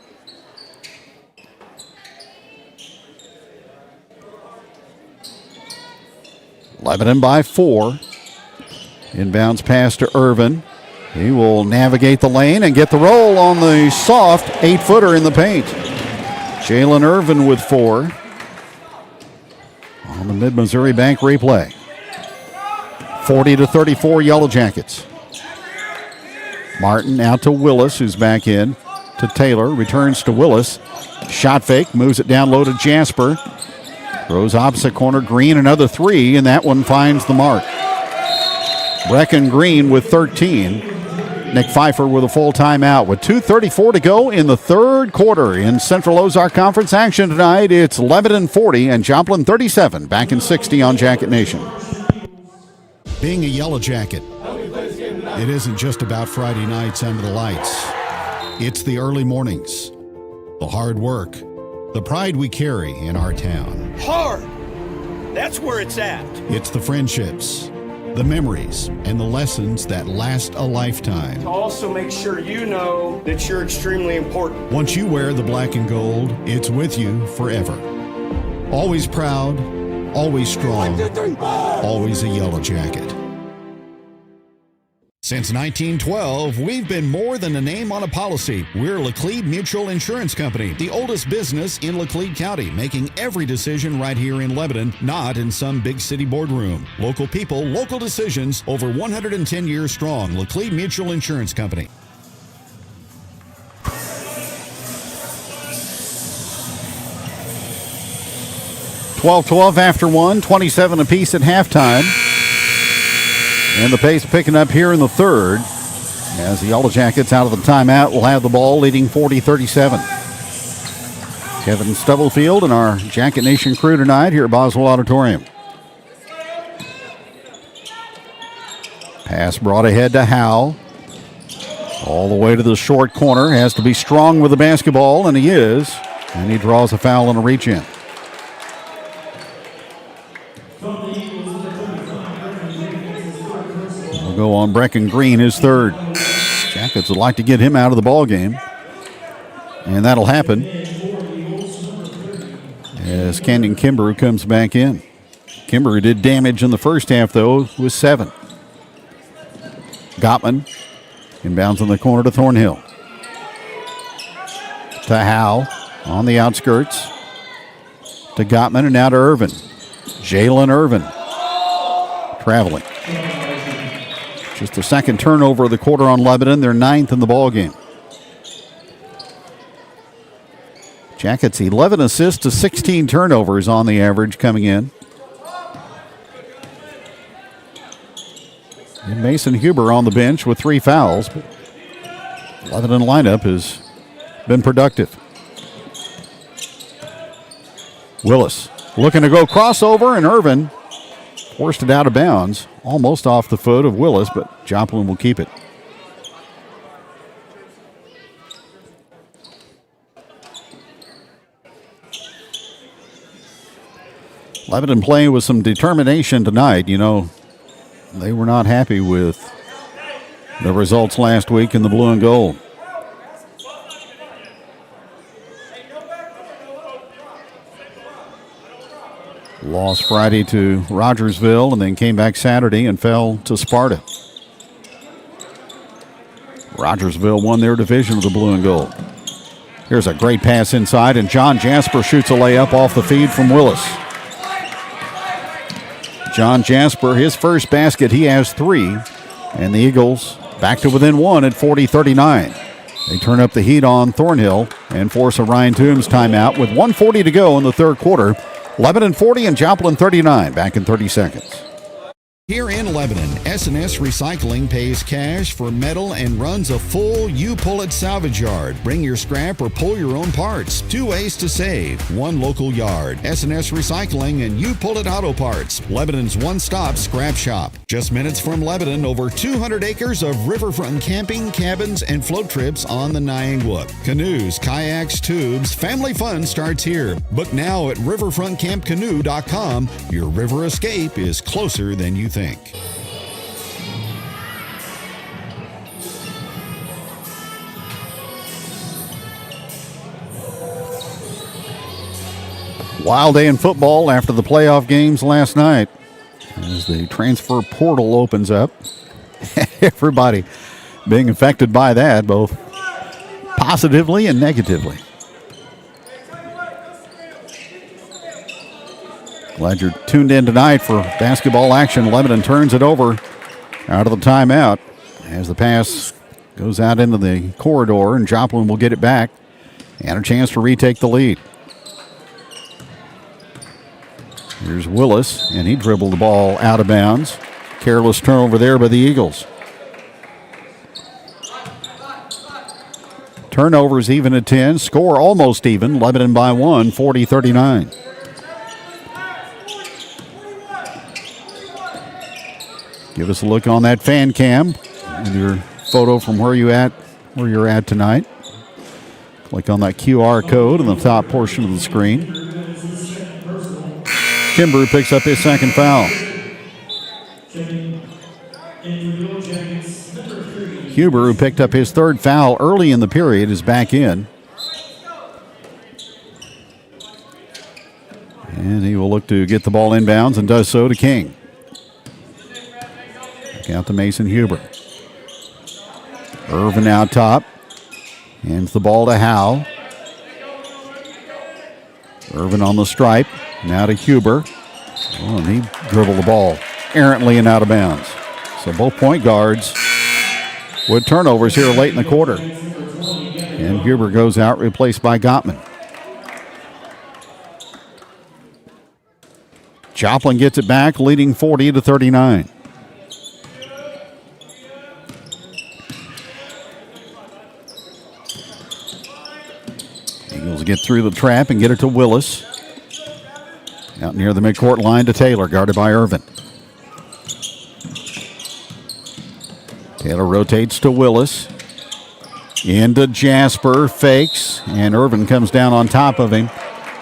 Lebanon by 4. Inbounds pass to Irvin. He will navigate the lane and get the roll on the soft 8-footer in the paint. Jalen Irvin with 4. On the Mid-Missouri Bank replay. 40-34 Yellow Jackets. Martin out to Willis, who's back in to Taylor. Returns to Willis. Shot fake, moves it down low to Jasper. Throws opposite corner. Green another 3, and that one finds the mark. Brecken Green with 13. Nick Pfeiffer with a full timeout with 2:34 to go in the third quarter. In Central Ozark Conference action tonight, it's Lebanon 40 and Joplin 37. Back in 60 on Jacket Nation. Being a Yellow Jacket, it isn't just about Friday nights under the lights. It's the early mornings, the hard work, the pride we carry in our town. Hard! That's where it's at. It's the friendships, the memories, and the lessons that last a lifetime. To also make sure you know that you're extremely important. Once you wear the black and gold, it's with you forever. Always proud, always strong, always a Yellow Jacket. Since 1912, we've been more than a name on a policy. We're Laclede Mutual Insurance Company, the oldest business in Laclede County, making every decision right here in Lebanon, not in some big city boardroom. Local people, local decisions, over 110 years strong. Laclede Mutual Insurance Company. (12-12) after 1, 27 apiece at halftime. And the pace picking up here in the third as the Yellow Jackets out of the timeout will have the ball, leading 40-37. Kevin Stubblefield and our Jacket Nation crew tonight here at Bos-Mahal Auditorium. Pass brought ahead to Howe. All the way to the short corner. Has to be strong with the basketball, and he is. And he draws a foul on a reach-in. Go on Brecken Green, his third. Jackets would like to get him out of the ball game, and that'll happen as Kenyon Kimbrough comes back in. Kimbrough did damage in the first half, though, with 7. Gottman inbounds in the corner to Thornhill. To Howe on the outskirts. To Gottman and now to Irvin. Jalen Irvin traveling. Just the second turnover of the quarter on Lebanon. They're 9th in the ball game. Jackets 11 assists to 16 turnovers on the average coming in. And Mason Huber on the bench with 3 fouls. But Lebanon lineup has been productive. Willis looking to go crossover, and Irvin forced it out of bounds, almost off the foot of Willis, but Joplin will keep it. Lebanon playing with some determination tonight. You know, they were not happy with the results last week in the blue and gold. Lost Friday to Rogersville and then came back Saturday and fell to Sparta. Rogersville won their division of the blue and gold. Here's a great pass inside, and John Jasper shoots a layup off the feed from Willis. John Jasper, his first basket, he has 3. And the Eagles back to within 1 at 40-39. They turn up the heat on Thornhill and force a Ryan Toombs timeout with 1:40 to go in the third quarter. Lebanon 40 and Joplin 39. Back in 30 seconds. Here in Lebanon, S&S Recycling pays cash for metal and runs a full you-pull-it salvage yard. Bring your scrap or pull your own parts. 2 ways to save. 1 local yard. S&S Recycling and You-Pull-It Auto Parts. Lebanon's one-stop scrap shop. Just minutes from Lebanon, over 200 acres of riverfront camping, cabins, and float trips on the Niangua. Canoes, kayaks, tubes, family fun starts here. Book now at riverfrontcampcanoe.com. Your river escape is closer than you think. Wild day in football after the playoff games last night as the transfer portal opens up. Everybody being affected by that, both positively and negatively. Glad you're tuned in tonight for basketball action. Lebanon turns it over out of the timeout as the pass goes out into the corridor, and Joplin will get it back and a chance to retake the lead. Here's Willis, and he dribbled the ball out of bounds. Careless turnover there by the Eagles. Turnovers even at 10. Score almost even. Lebanon by 1, 40-39. Give us a look on that fan cam with your photo from where you're at tonight. Click on that QR code in the top portion of the screen. Kimber picks up his second foul. Huber, who picked up his third foul early in the period, is back in. And he will look to get the ball inbounds and does so to King. Out to Mason Huber. Irvin out top. Hands the ball to Howe. Irvin on the stripe. Now to Huber. Oh, and he dribbled the ball errantly and out of bounds. So both point guards with turnovers here late in the quarter. And Huber goes out, replaced by Gottman. Joplin gets it back, leading 40-39. Eagles get through the trap and get it to Willis. Out near the midcourt line to Taylor, guarded by Irvin. Taylor rotates to Willis. Into Jasper, fakes, and Irvin comes down on top of him.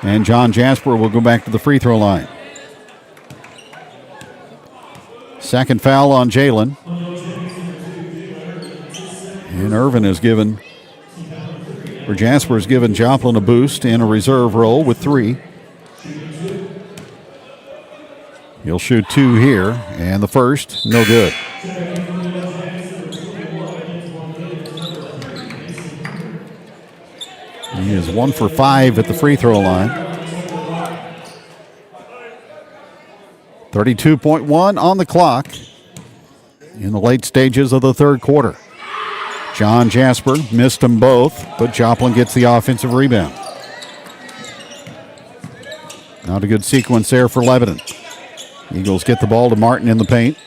And John Jasper will go back to the free throw line. Second foul on Jalen. And Irvin is given, or Jasper has given Joplin a boost in a reserve role with 3. He'll shoot 2 here, and the first, no good. He is 1 for 5 at the free throw line. 32.1 on the clock in the late stages of the third quarter. John Jasper missed them both, but Joplin gets the offensive rebound. Not a good sequence there for Lebanon. Eagles get the ball to Martin in the paint.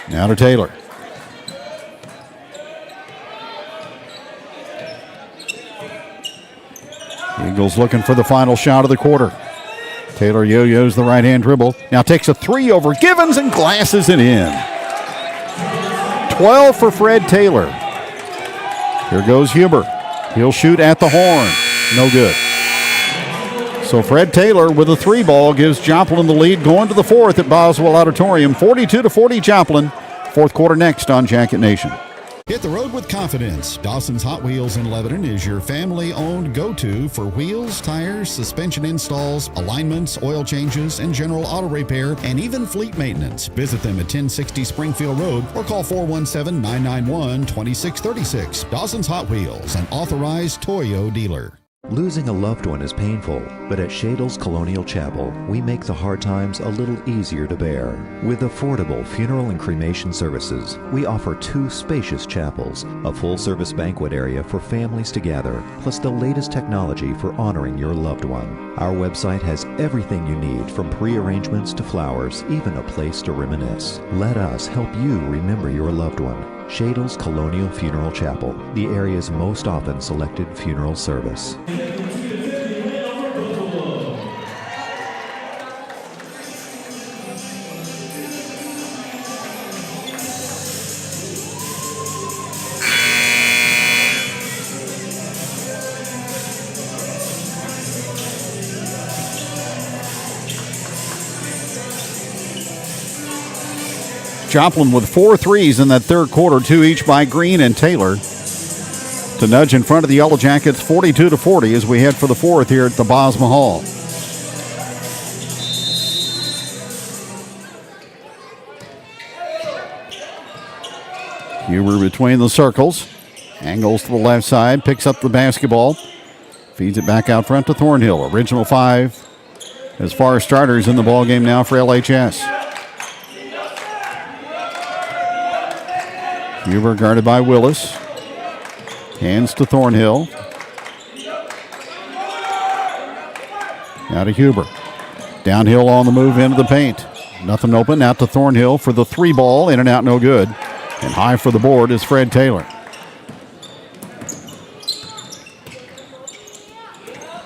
Now to Taylor. Eagles looking for the final shot of the quarter. Taylor yo-yos the right-hand dribble. Now takes a 3 over Givens and glasses it in. 12 for Fred Taylor. Here goes Huber. He'll shoot at the horn. No good. So Fred Taylor with a 3 ball gives Joplin the lead going to the fourth at Bos-Mahal Auditorium. 42-40 Joplin. Fourth quarter next on Jacket Nation. Hit the road with confidence. Dawson's Hot Wheels in Lebanon is your family-owned go-to for wheels, tires, suspension installs, alignments, oil changes, and general auto repair, and even fleet maintenance. Visit them at 1060 Springfield Road or call 417-991-2636. Dawson's Hot Wheels, an authorized Toyo dealer. Losing a loved one is painful, but at Shadle's Colonial Chapel, we make the hard times a little easier to bear. With affordable funeral and cremation services, we offer 2 spacious chapels, a full-service banquet area for families to gather, plus the latest technology for honoring your loved one. Our website has everything you need, from pre-arrangements to flowers, even a place to reminisce. Let us help you remember your loved one. Shadle's Colonial Funeral Chapel, the area's most often selected funeral service. Joplin with 4 threes in that third quarter, 2 each by Green and Taylor, to nudge in front of the Yellowjackets 42-40 as we head for the fourth here at the Bos-Mahal. Huber between the circles, angles to the left side, picks up the basketball, feeds it back out front to Thornhill. Original 5 as far as starters in the ballgame now for LHS. Huber guarded by Willis. Hands to Thornhill. Now to Huber. Downhill on the move into the paint. Nothing open. Out to Thornhill for the 3 ball. In and out, no good. And high for the board is Fred Taylor.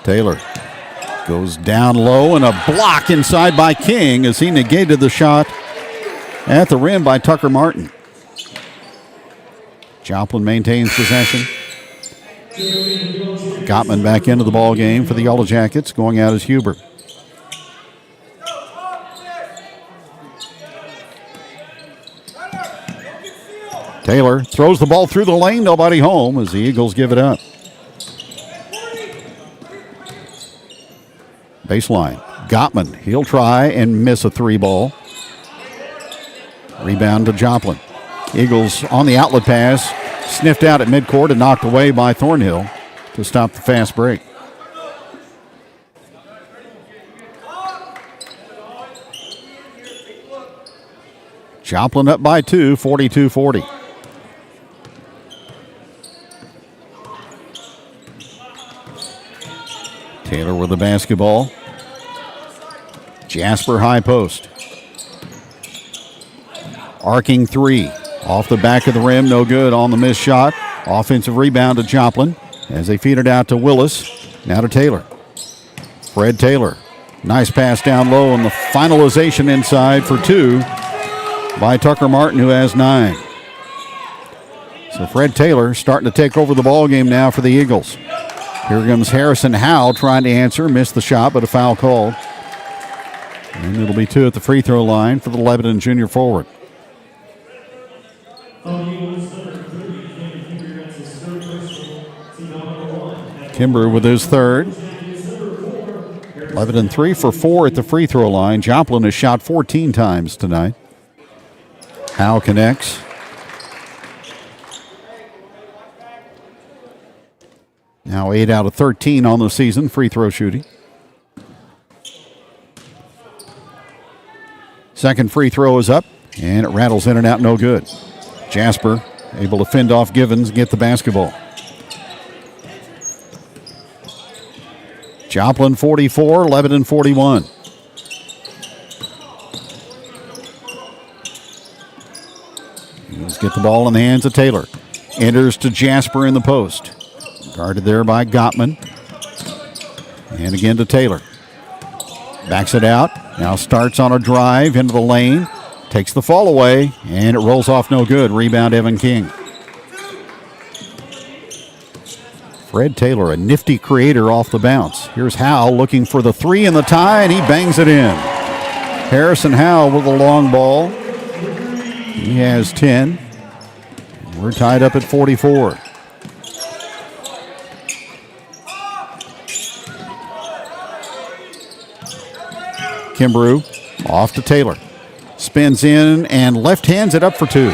Taylor goes down low, and a block inside by King as he negated the shot at the rim by Tucker Martin. Joplin maintains possession. Gottman back into the ball game for the Yellowjackets. Going out is Huber. Taylor throws the ball through the lane. Nobody home as the Eagles give it up. Baseline. Gottman. He'll try and miss a 3 ball. Rebound to Joplin. Eagles on the outlet pass, sniffed out at midcourt and knocked away by Thornhill to stop the fast break. Joplin up by 2, 42-40. Taylor with the basketball. Jasper high post. Arcing 3. Off the back of the rim, no good on the missed shot. Offensive rebound to Joplin as they feed it out to Willis. Now to Taylor. Fred Taylor. Nice pass down low, and the finalization inside for 2 by Tucker Martin, who has 9. So Fred Taylor starting to take over the ball game now for the Eagles. Here comes Harrison Howe trying to answer. Missed the shot, but a foul called. And it'll be 2 at the free throw line for the Lebanon junior forward. Kimber with his third. Lebanon 3 for 4 at the free throw line. Joplin has shot 14 times tonight. Howe connects. Now 8 out of 13 on the season, free throw shooting. Second free throw is up, and it rattles in and out, no good. Jasper able to fend off Givens and get the basketball. Joplin 44, Lebanon 41. Let's get the ball in the hands of Taylor. Enters to Jasper in the post. Guarded there by Gottman. And again to Taylor. Backs it out. Now starts on a drive into the lane. Takes the fall away, and it rolls off no good. Rebound, Evan King. Fred Taylor, a nifty creator off the bounce. Here's Howe looking for the 3 and the tie, and he bangs it in. Harrison Howe with the long ball. He has 10. We're tied up at 44. Kimbrough off to Taylor. Spins in and left hands it up for 2.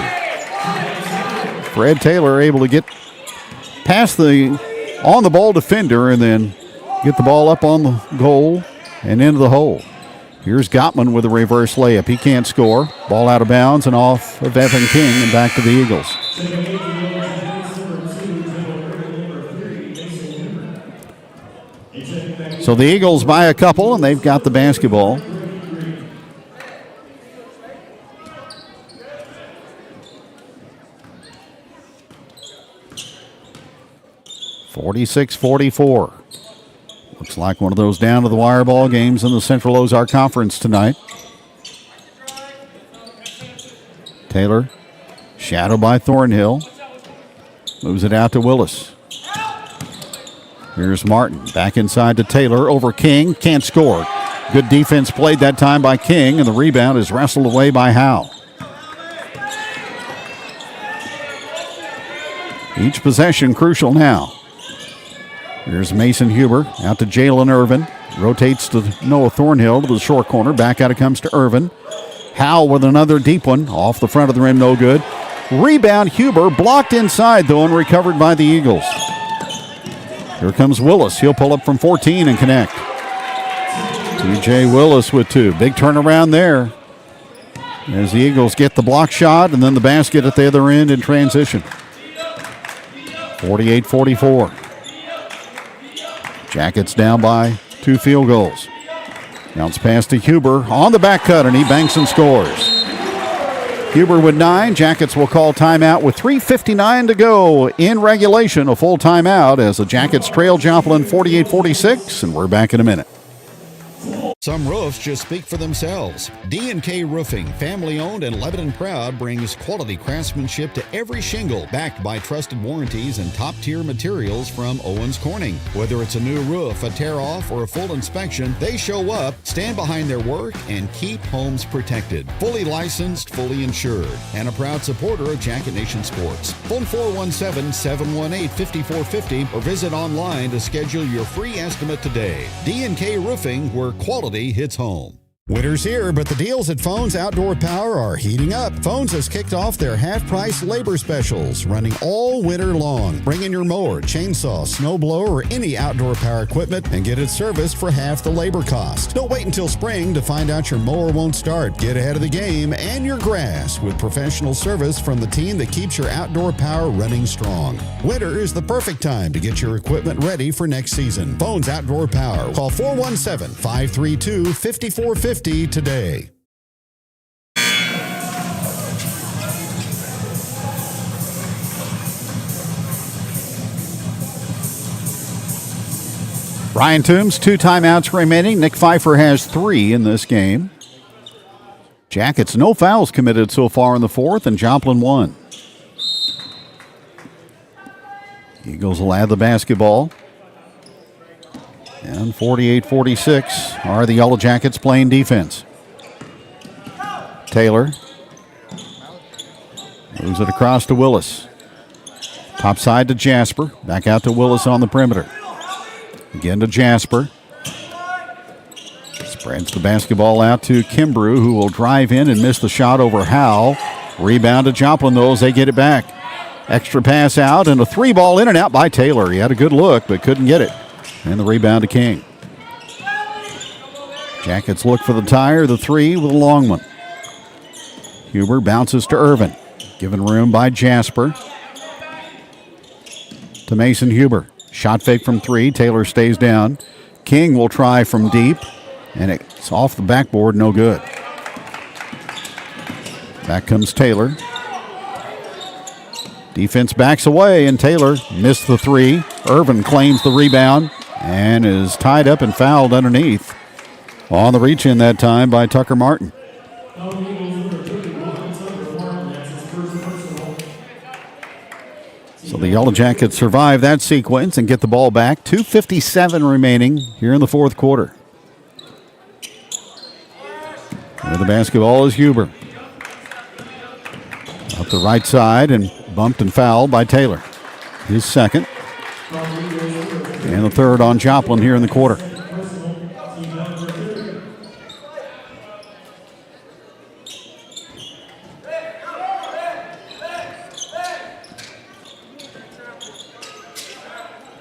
Fred Taylor able to get past the on the ball defender and then get the ball up on the goal and into the hole. Here's Gottman with a reverse layup. He can't score. Ball out of bounds and off of Evan King and back to the Eagles. So the Eagles by a couple, and they've got the basketball. (46-44). Looks like one of those down-to-the-wire ball games in the Central Ozark Conference tonight. Taylor, shadowed by Thornhill, moves it out to Willis. Here's Martin, back inside to Taylor, over King, can't score. Good defense played that time by King, and the rebound is wrestled away by Howe. Each possession crucial now. Here's Mason Huber, out to Jalen Irvin, rotates to Noah Thornhill to the short corner, back out it comes to Irvin. Howe with another deep one, off the front of the rim, no good. Rebound, Huber, blocked inside though and recovered by the Eagles. Here comes Willis. He'll pull up from 14 and connect. T.J. Willis with two. Big turnaround there as the Eagles get the block shot and then the basket at the other end in transition. 48-44. Jackets down by 2 field goals. Bounce pass to Huber on the back cut, and he banks and scores. Huber with 9. Jackets will call timeout with 3:59 to go in regulation. A full timeout as the Jackets trail Joplin 48-46, and we're back in a minute. Some roofs just speak for themselves. D&K Roofing, family-owned and Lebanon proud, brings quality craftsmanship to every shingle, backed by trusted warranties and top-tier materials from Owens Corning. Whether it's a new roof, a tear-off, or a full inspection, they show up, stand behind their work, and keep homes protected. Fully licensed, fully insured, and a proud supporter of Jacket Nation Sports. Phone 417-718-5450 or visit online to schedule your free estimate today. D&K Roofing, where quality hits home. Winter's here, but the deals at Fohn's Outdoor Power are heating up. Fohn's has kicked off their half-price labor specials, running all winter long. Bring in your mower, chainsaw, snowblower, or any outdoor power equipment and get it serviced for half the labor cost. Don't wait until spring to find out your mower won't start. Get ahead of the game and your grass with professional service from the team that keeps your outdoor power running strong. Winter is the perfect time to get your equipment ready for next season. Fohn's Outdoor Power. Call 417-532-5450 today. Ryan Toombs, 2 timeouts remaining. Nick Pfeiffer has 3 in this game. Jackets, no fouls committed so far in the fourth, and Joplin 1. Eagles will add the basketball. And 48-46 are the Yellowjackets playing defense. Taylor moves it across to Willis. Top side to Jasper. Back out to Willis on the perimeter. Again to Jasper. Spreads the basketball out to Kimbrough, who will drive in and miss the shot over Howe. Rebound to Joplin, though, as they get it back. Extra pass out and a 3-ball in and out by Taylor. He had a good look, but couldn't get it. And the rebound to King. Jackets look for the tire, the 3 with a long one. Huber bounces to Irvin. Given room by Jasper. To Mason Huber. Shot fake from 3. Taylor stays down. King will try from deep. And it's off the backboard, no good. Back comes Taylor. Defense backs away, and Taylor missed the 3. Irvin claims the rebound and is tied up and fouled underneath. On the reach in that time by Tucker Martin. So the Yellowjackets survive that sequence and get the ball back. 2:57 remaining here in the fourth quarter. Where the basketball is Huber. Up the right side and bumped and fouled by Taylor. His second. And the third on Joplin here in the quarter.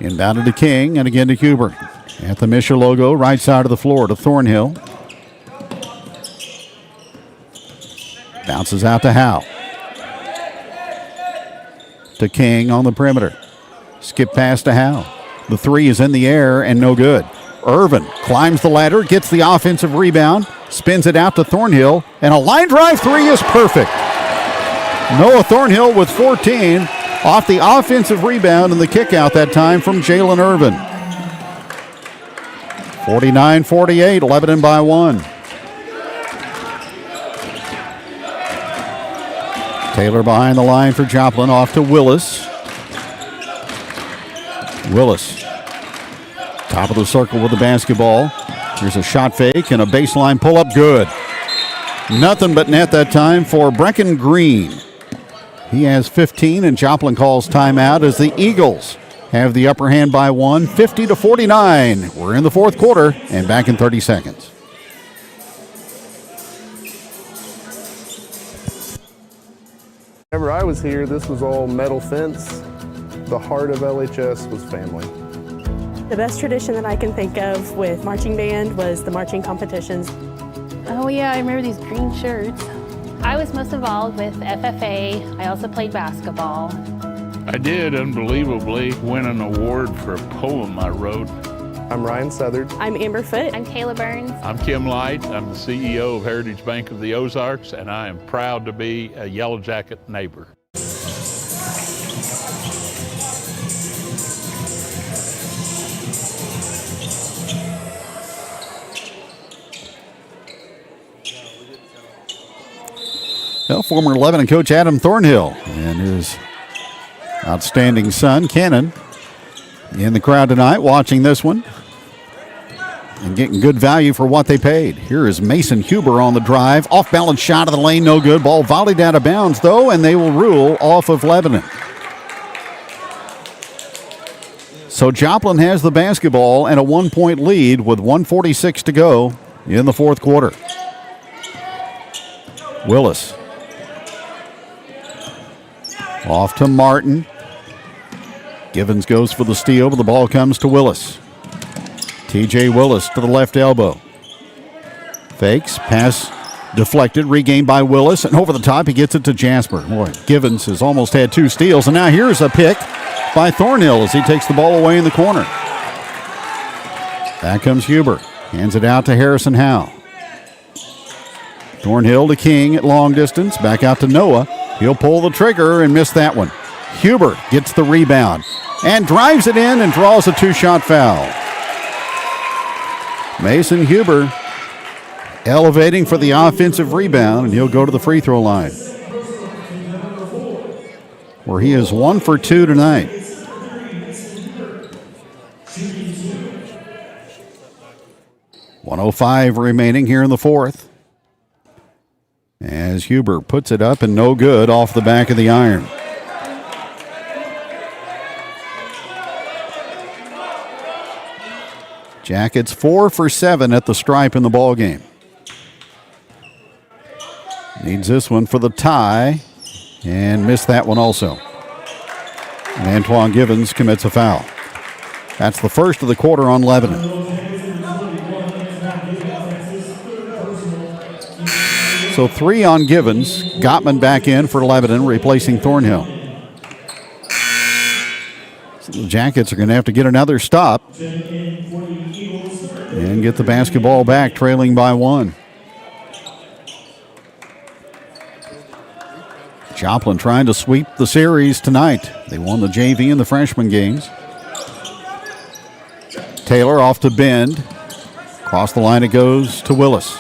Inbounded to King and again to Huber. At the Misha logo, right side of the floor to Thornhill. Bounces out to Howe. To King on the perimeter. Skip pass to Howe. The three is in the air and no good. Irvin climbs the ladder, gets the offensive rebound, spins it out to Thornhill, and a line drive three is perfect. Noah Thornhill with 14 off the offensive rebound and the kick out that time from Jalen Irvin. 49-48, Lebanon by one. Taylor behind the line for Joplin, off to Willis. Willis, top of the circle with the basketball. Here's a shot fake and a baseline pull-up, good. Nothing but net that time for Brecken Green. He has 15, and Joplin calls timeout as the Eagles have the upper hand by one, 50-49. We're in the fourth quarter and back in 30 seconds. Whenever I was here, this was all metal fence. The heart of LHS was family. The best tradition that I can think of with marching band was the marching competitions. Oh yeah, I remember these green shirts. I was most involved with FFA. I also played basketball. I did unbelievably win an award for a poem I wrote. I'm Ryan Southard. I'm Amber Foote. I'm Kayla Burns. I'm Kim Light. I'm the CEO of Heritage Bank of the Ozarks, and I am proud to be a Yellowjacket neighbor. Well, former Lebanon coach Adam Thornhill and his outstanding son, Cannon, in the crowd tonight watching this one and getting good value for what they paid. Here is Mason Huber on the drive. Off-balance shot of the lane, no good. Ball volleyed out of bounds, though, and they will rule off of Lebanon. So Joplin has the basketball and a 1-point lead with 1:46 to go in the fourth quarter. Willis. Off to Martin. Givens goes for the steal, but the ball comes to Willis. T.J. Willis to the left elbow. Fakes, pass deflected, regained by Willis, and over the top he gets it to Jasper. Boy, Givens has almost had two steals, and now here's a pick by Thornhill as he takes the ball away in the corner. Back comes Huber. Hands it out to Harrison Howe. Thornhill to King at long distance. Back out to Noah. He'll pull the trigger and miss that one. Huber gets the rebound and drives it in and draws a two-shot foul. Mason Huber elevating for the offensive rebound, and he'll go to the free throw line, where he is 1 for 2 tonight. .105 remaining here in the fourth, as Huber puts it up and no good off the back of the iron. Jackets 4 for 7 at the stripe in the ball game. Needs this one for the tie and missed that one also. And Antoine Givens commits a foul. That's the first of the quarter on Lebanon. So 3 on Givens. Gottman back in for Lebanon, replacing Thornhill. So the Jackets are going to have to get another stop and get the basketball back, trailing by 1. Joplin trying to sweep the series tonight. They won the JV and the freshman games. Taylor off to Bend. Across the line it goes to Willis.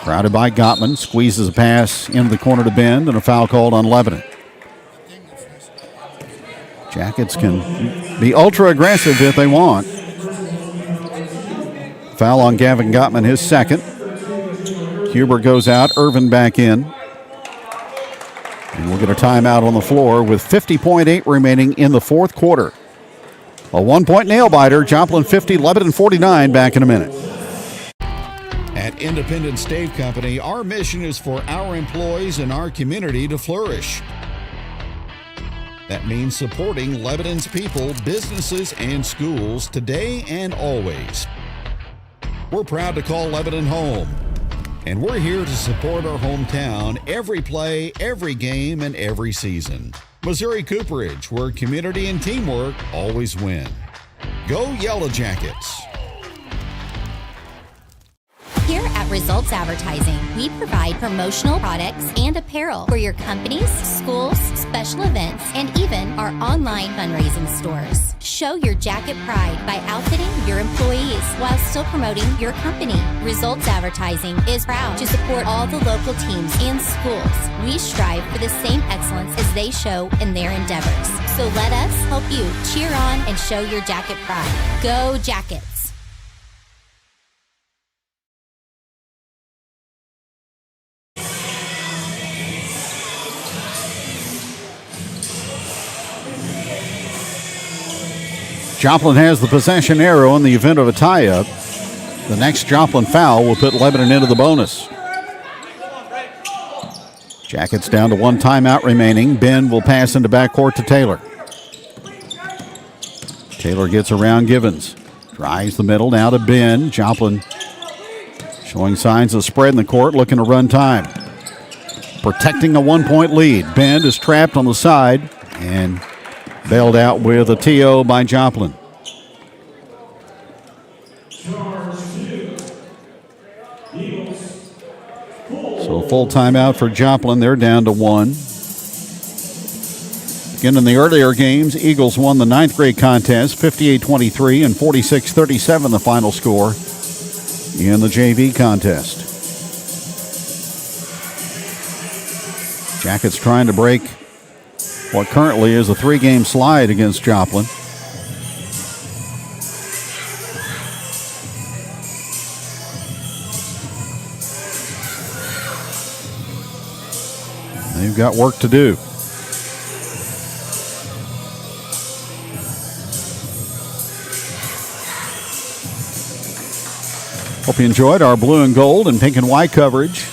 Crowded by Gottman, squeezes a pass into the corner to Bend, and a foul called on Lebanon. Jackets can be ultra aggressive if they want. Foul on Gavin Gottman, his second. Huber goes out, Irvin back in. And we'll get a timeout on the floor with 50.8 remaining in the fourth quarter. A 1-point nail-biter, Joplin 50, Lebanon 49, back in a minute. At Independent Stave Company, our mission is for our employees and our community to flourish. That means supporting Lebanon's people, businesses, and schools today and always. We're proud to call Lebanon home, and we're here to support our hometown every play, every game, and every season. Missouri Cooperage, where community and teamwork always win. Go Yellowjackets! Here at Results Advertising, we provide promotional products and apparel for your companies, schools, special events, and even our online fundraising stores. Show your jacket pride by outfitting your employees while still promoting your company. Results Advertising is proud to support all the local teams and schools. We strive for the same excellence as they show in their endeavors. So let us help you cheer on and show your jacket pride. Go Jackets! Joplin has the possession arrow in the event of a tie-up. The next Joplin foul will put Lebanon into the bonus. Jackets down to one timeout remaining. Ben will pass into backcourt to Taylor. Taylor gets around Givens. Drives the middle, now to Ben. Joplin showing signs of spread in the court, looking to run time. Protecting a one-point lead. Ben is trapped on the side and bailed out with a TO by Joplin. So full timeout for Joplin. They're down to one. Again, in the earlier games, Eagles won the 9th grade contest, 58-23 and 46-37 the final score in the JV contest. Jackets trying to break what currently is a 3-game slide against Joplin. They've got work to do. Hope you enjoyed our blue and gold and pink and white coverage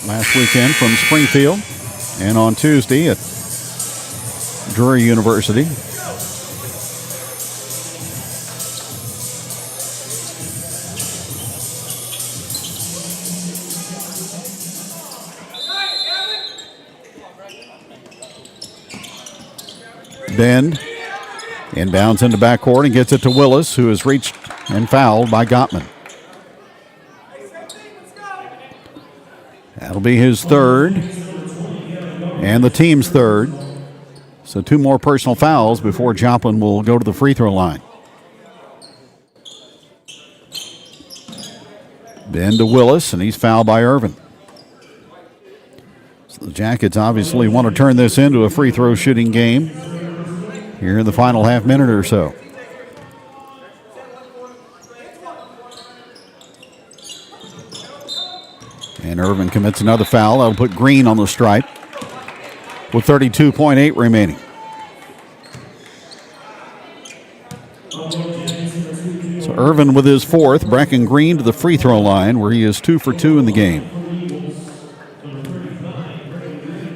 last weekend from Springfield and on Tuesday at Drury University. Ben inbounds into backcourt and gets it to Willis, who is reached and fouled by Gottman. That'll be his third and the team's third. So 2 more personal fouls before Joplin will go to the free throw line. Ben to Willis, and he's fouled by Irvin. So the Jackets obviously want to turn this into a free throw shooting game here in the final half minute or so. And Irvin commits another foul. That'll put Green on the stripe with 32.8 remaining. So Irvin with his fourth. Bracken Green to the free throw line, where he is 2 for 2 in the game.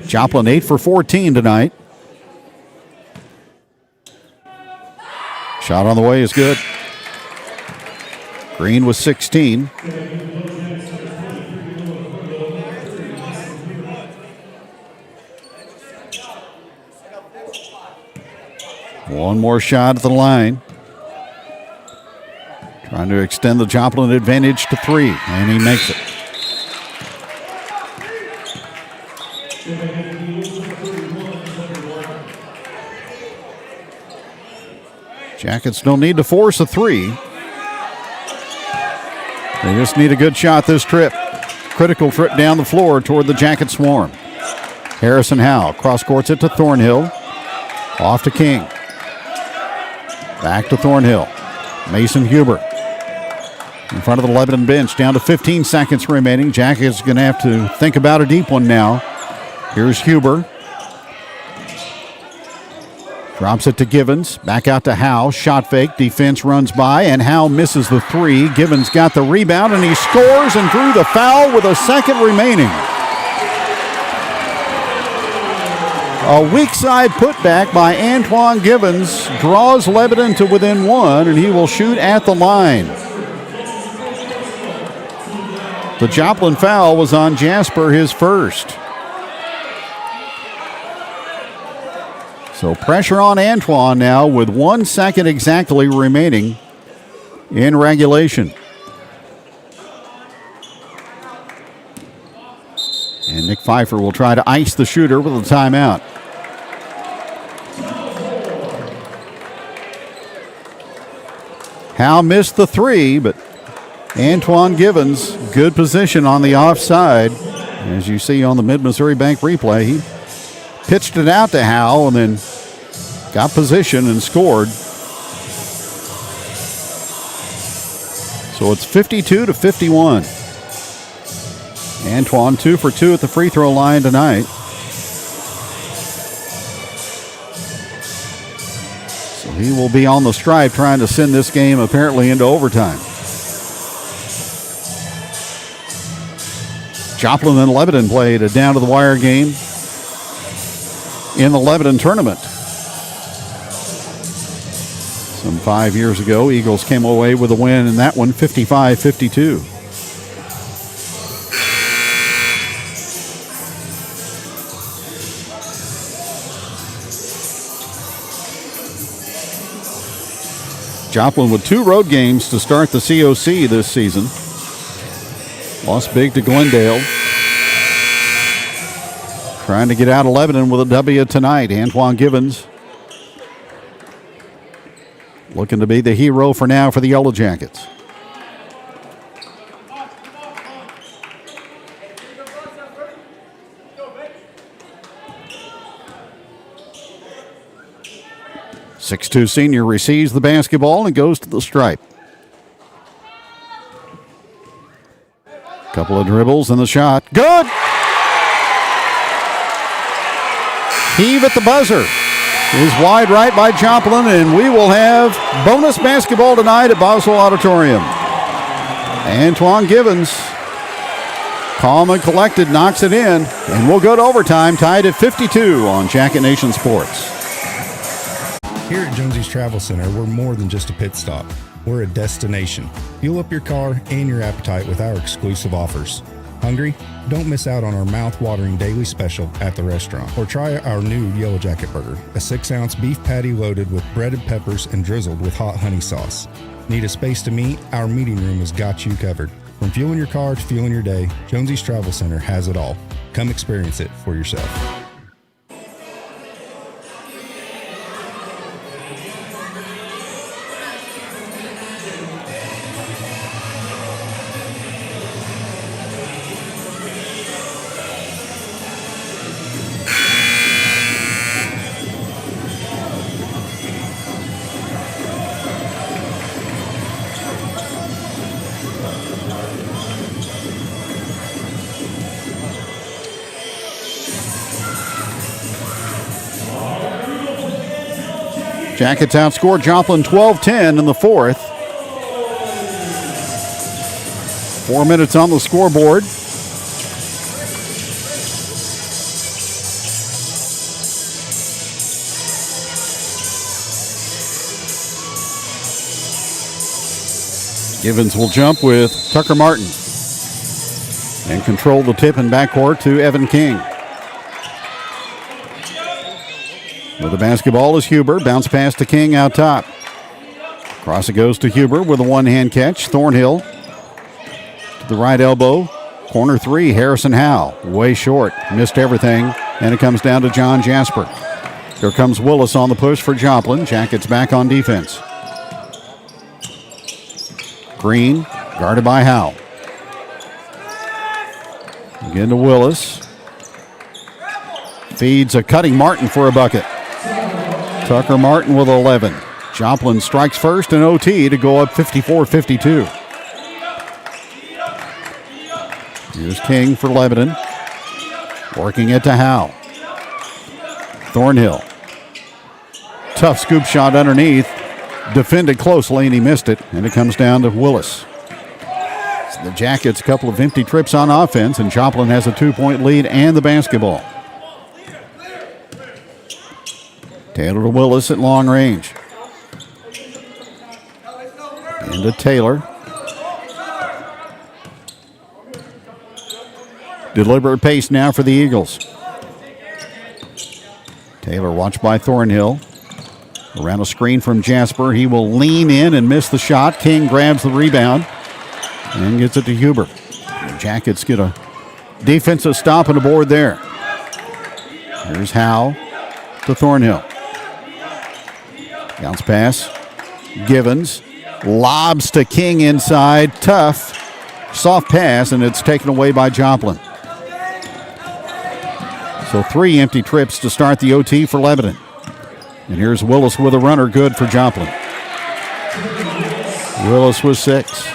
Joplin 8 for 14 tonight. Shot on the way is good. Green was 16. One more shot at the line. Trying to extend the Joplin advantage to 3, and he makes it. Jackets don't need to force a 3. They just need a good shot this trip. Critical trip down the floor toward the Jacket swarm. Harrison Howe cross-courts it to Thornhill. Off to King. Back to Thornhill. Mason Huber in front of the Lebanon bench, down to 15 seconds remaining. Jackets going to have to think about a deep one now. Here's Huber. Drops it to Givens. Back out to Howe. Shot fake. Defense runs by, and Howe misses the 3. Givens got the rebound, and he scores and drew the foul with a second remaining. A weak side putback by Antoine Givens draws Lebanon to within one, and he will shoot at the line. The Joplin foul was on Jasper, his first. So pressure on Antoine now with 1 second exactly remaining in regulation. And Nick Pfeiffer will try to ice the shooter with a timeout. Howe missed the three, but Antoine Givens, good position on the offside. As you see on the Mid-Missouri Bank replay, he pitched it out to Howe and then got position and scored. So it's 52-51. Antoine 2 for 2 at the free throw line tonight. So he will be on the stripe trying to send this game apparently into overtime. Joplin and Lebanon played a down-to-the-wire game in the Lebanon tournament. Some 5 years ago, Eagles came away with a win in that one, 55-52. Joplin with 2 road games to start the COC this season. Lost big to Glendale. Trying to get out of Lebanon with a W tonight. Antoine Givens looking to be the hero for now for the Yellowjackets. .6'2" senior receives the basketball and goes to the stripe. Couple of dribbles and the shot. Good! Heave at the buzzer is wide right by Joplin, and we will have bonus basketball tonight at Bos-Mahal Auditorium. Antoine Givens, calm and collected, knocks it in, and we'll go to overtime, tied at 52 on Jacket Nation Sports. Here at Jonesy's Travel Center, we're more than just a pit stop. We're a destination. Fuel up your car and your appetite with our exclusive offers. Hungry? Don't miss out on our mouth-watering daily special at the restaurant. Or try our new Yellowjacket burger, a 6-ounce beef patty loaded with breaded peppers and drizzled with hot honey sauce. Need a space to meet? Our meeting room has got you covered. From fueling your car to fueling your day, Jonesy's Travel Center has it all. Come experience it for yourself. Jackets outscored Joplin 12-10 in the fourth. 4 minutes on the scoreboard. Givens will jump with Tucker Martin and control the tip in backcourt to Evan King. With the basketball is Huber. Bounce pass to King out top. Cross it goes to Huber with a one-hand catch. Thornhill to the right elbow. Corner three, Harrison Howe. Way short. Missed everything. And it comes down to John Jasper. Here comes Willis on the push for Joplin. Jackets back on defense. Green, guarded by Howe. Again to Willis. Feeds a cutting Martin for a bucket. Tucker Martin with 11. Joplin strikes first in OT to go up 54-52. Here's King for Lebanon. Working it to Howe. Thornhill. Tough scoop shot underneath. Defended closely and he missed it. And it comes down to Willis. So the Jackets, a couple of empty trips on offense, and Joplin has a 2-point lead and the basketball. Taylor to Willis at long range. Into Taylor. Deliberate pace now for the Eagles. Taylor watched by Thornhill. Around a screen from Jasper. He will lean in and miss the shot. King grabs the rebound and gets it to Huber. The Jackets get a defensive stop on the board there. Here's Howe to Thornhill. Bounce pass. Givens lobs to King inside. Tough. Soft pass, and it's taken away by Joplin. So 3 empty trips to start the OT for Lebanon. And here's Willis with a runner, good for Joplin. Willis with 6.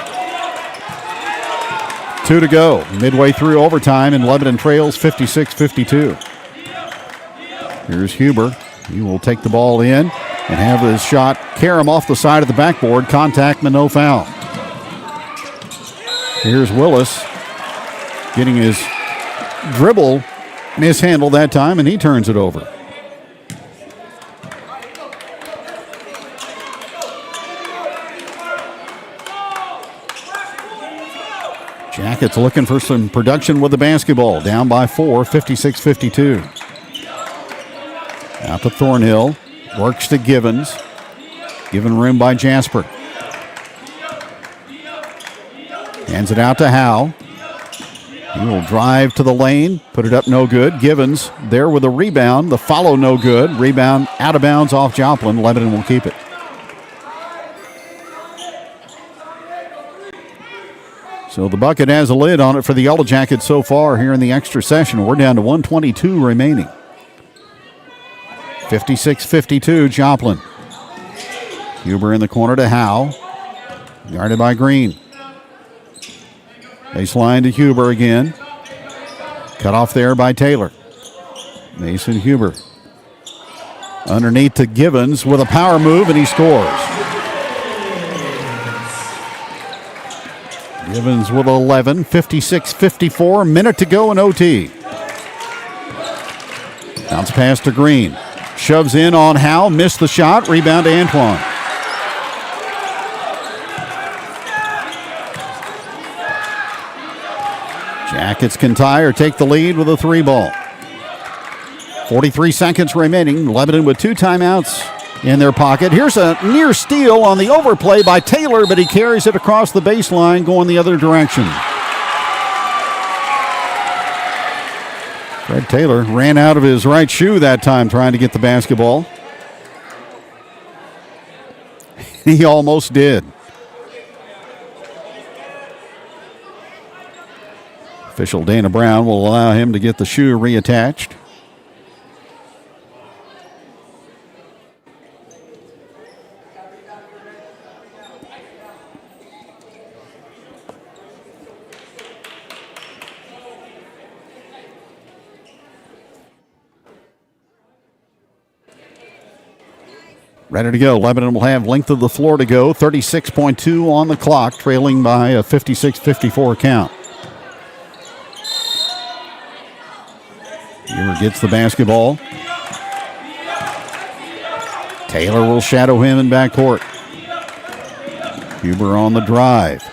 2 to go. Midway through overtime, and Lebanon trails 56-52. Here's Huber. He will take the ball in and have his shot carry him off the side of the backboard. Contact, but no foul. Here's Willis getting his dribble mishandled that time, and he turns it over. Jackets looking for some production with the basketball. Down by 4, 56-52. Out to Thornhill. Works to Givens. Given room by Jasper. Hands it out to Howe. He will drive to the lane. Put it up, no good. Givens there with a rebound. The follow, no good. Rebound out of bounds off Joplin. Lebanon will keep it. So the bucket has a lid on it for the Yellowjackets so far here in the extra session. We're down to 1:22 remaining. 56-52, Joplin. Huber in the corner to Howe. Guarded by Green. Baseline to Huber again. Cut off there by Taylor. Mason Huber. Underneath to Givens with a power move, and he scores. Givens with 11, 56-54, minute to go in OT. Bounce pass to Green. Shoves in on Howe, missed the shot, rebound to Antoine. Jackets can tie or take the lead with a 3 ball. 43 seconds remaining. Lebanon with 2 timeouts in their pocket. Here's a near steal on the overplay by Taylor, but he carries it across the baseline going the other direction. Fred Taylor ran out of his right shoe that time trying to get the basketball. He almost did. Official Dana Brown will allow him to get the shoe reattached. Ready to go. Lebanon will have length of the floor to go. 36.2 on the clock, trailing by a 56-54 count. Huber gets the basketball. Taylor will shadow him in backcourt. Huber on the drive.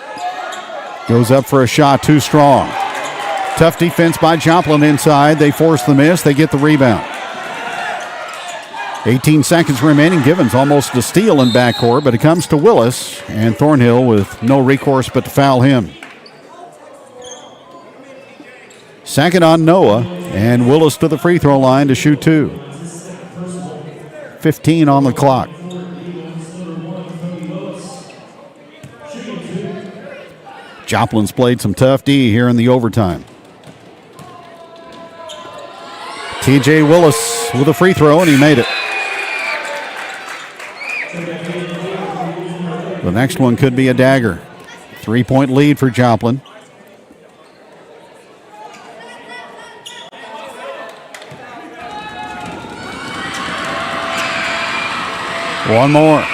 Goes up for a shot, too strong. Tough defense by Joplin inside. They force the miss. They get the rebound. 18 seconds remaining. Givens almost a steal in backcourt, but it comes to Willis, and Thornhill with no recourse but to foul him. Second on Noah, and Willis to the free throw line to shoot 2. 15 on the clock. Joplin's played some tough D here in the overtime. T.J. Willis with a free throw, and he made it. The next one could be a dagger. 3-point lead for Joplin. One more.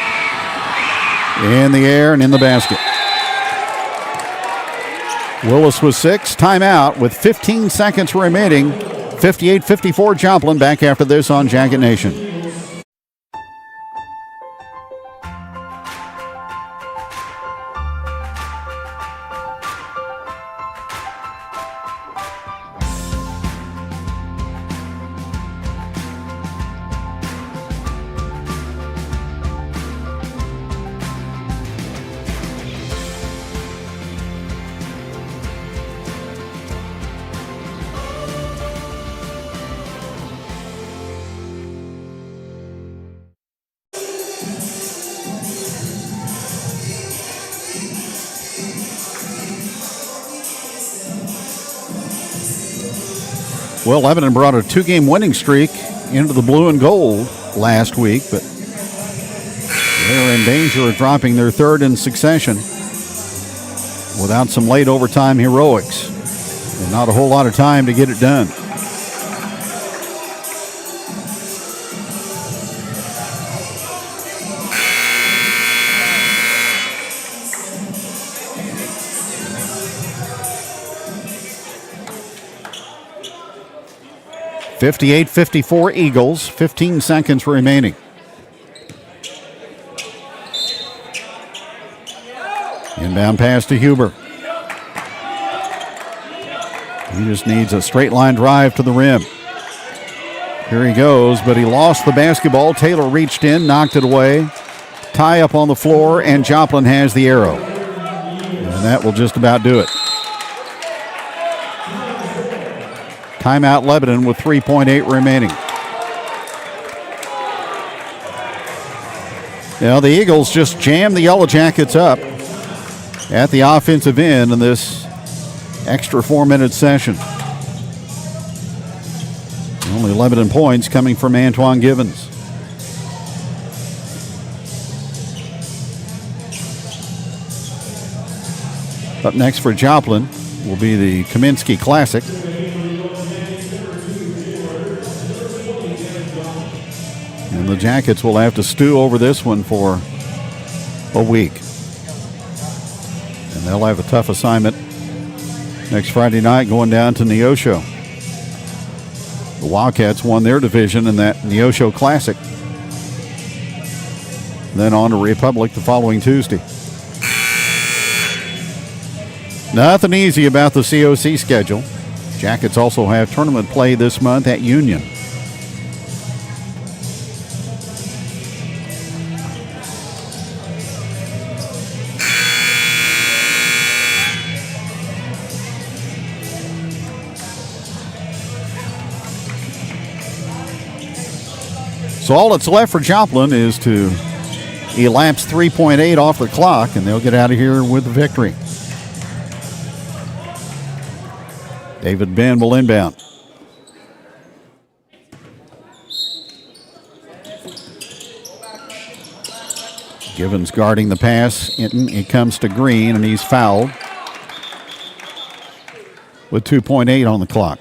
In the air and in the basket. Willis with 6. Timeout with 15 seconds remaining. 58-54 Joplin. Back after this on Jacket Nation. Well, Lebanon brought a 2-game winning streak into the blue and gold last week, but they're in danger of dropping their 3rd in succession without some late overtime heroics and not a whole lot of time to get it done. (58-54) Eagles, 15 seconds remaining. Inbound pass to Huber. He just needs a straight line drive to the rim. Here he goes, but he lost the basketball. Taylor reached in, knocked it away. Tie up on the floor, and Joplin has the arrow. And that will just about do it. Timeout Lebanon with 3.8 remaining. Now the Eagles just jammed the Yellowjackets up at the offensive end in this extra 4-minute session. Only Lebanon points coming from Antoine Givens. Up next for Joplin will be the Kaminsky Classic. And the Jackets will have to stew over this one for a week. And they'll have a tough assignment next Friday night going down to Neosho. The Wildcats won their division in that Neosho Classic. Then on to Republic the following Tuesday. Nothing easy about the COC schedule. Jackets also have tournament play this month at Union. So all that's left for Joplin is to elapse 3.8 off the clock, and they'll get out of here with the victory. David Benn will inbound. Givens guarding the pass. It comes to Green, and he's fouled with 2.8 on the clock.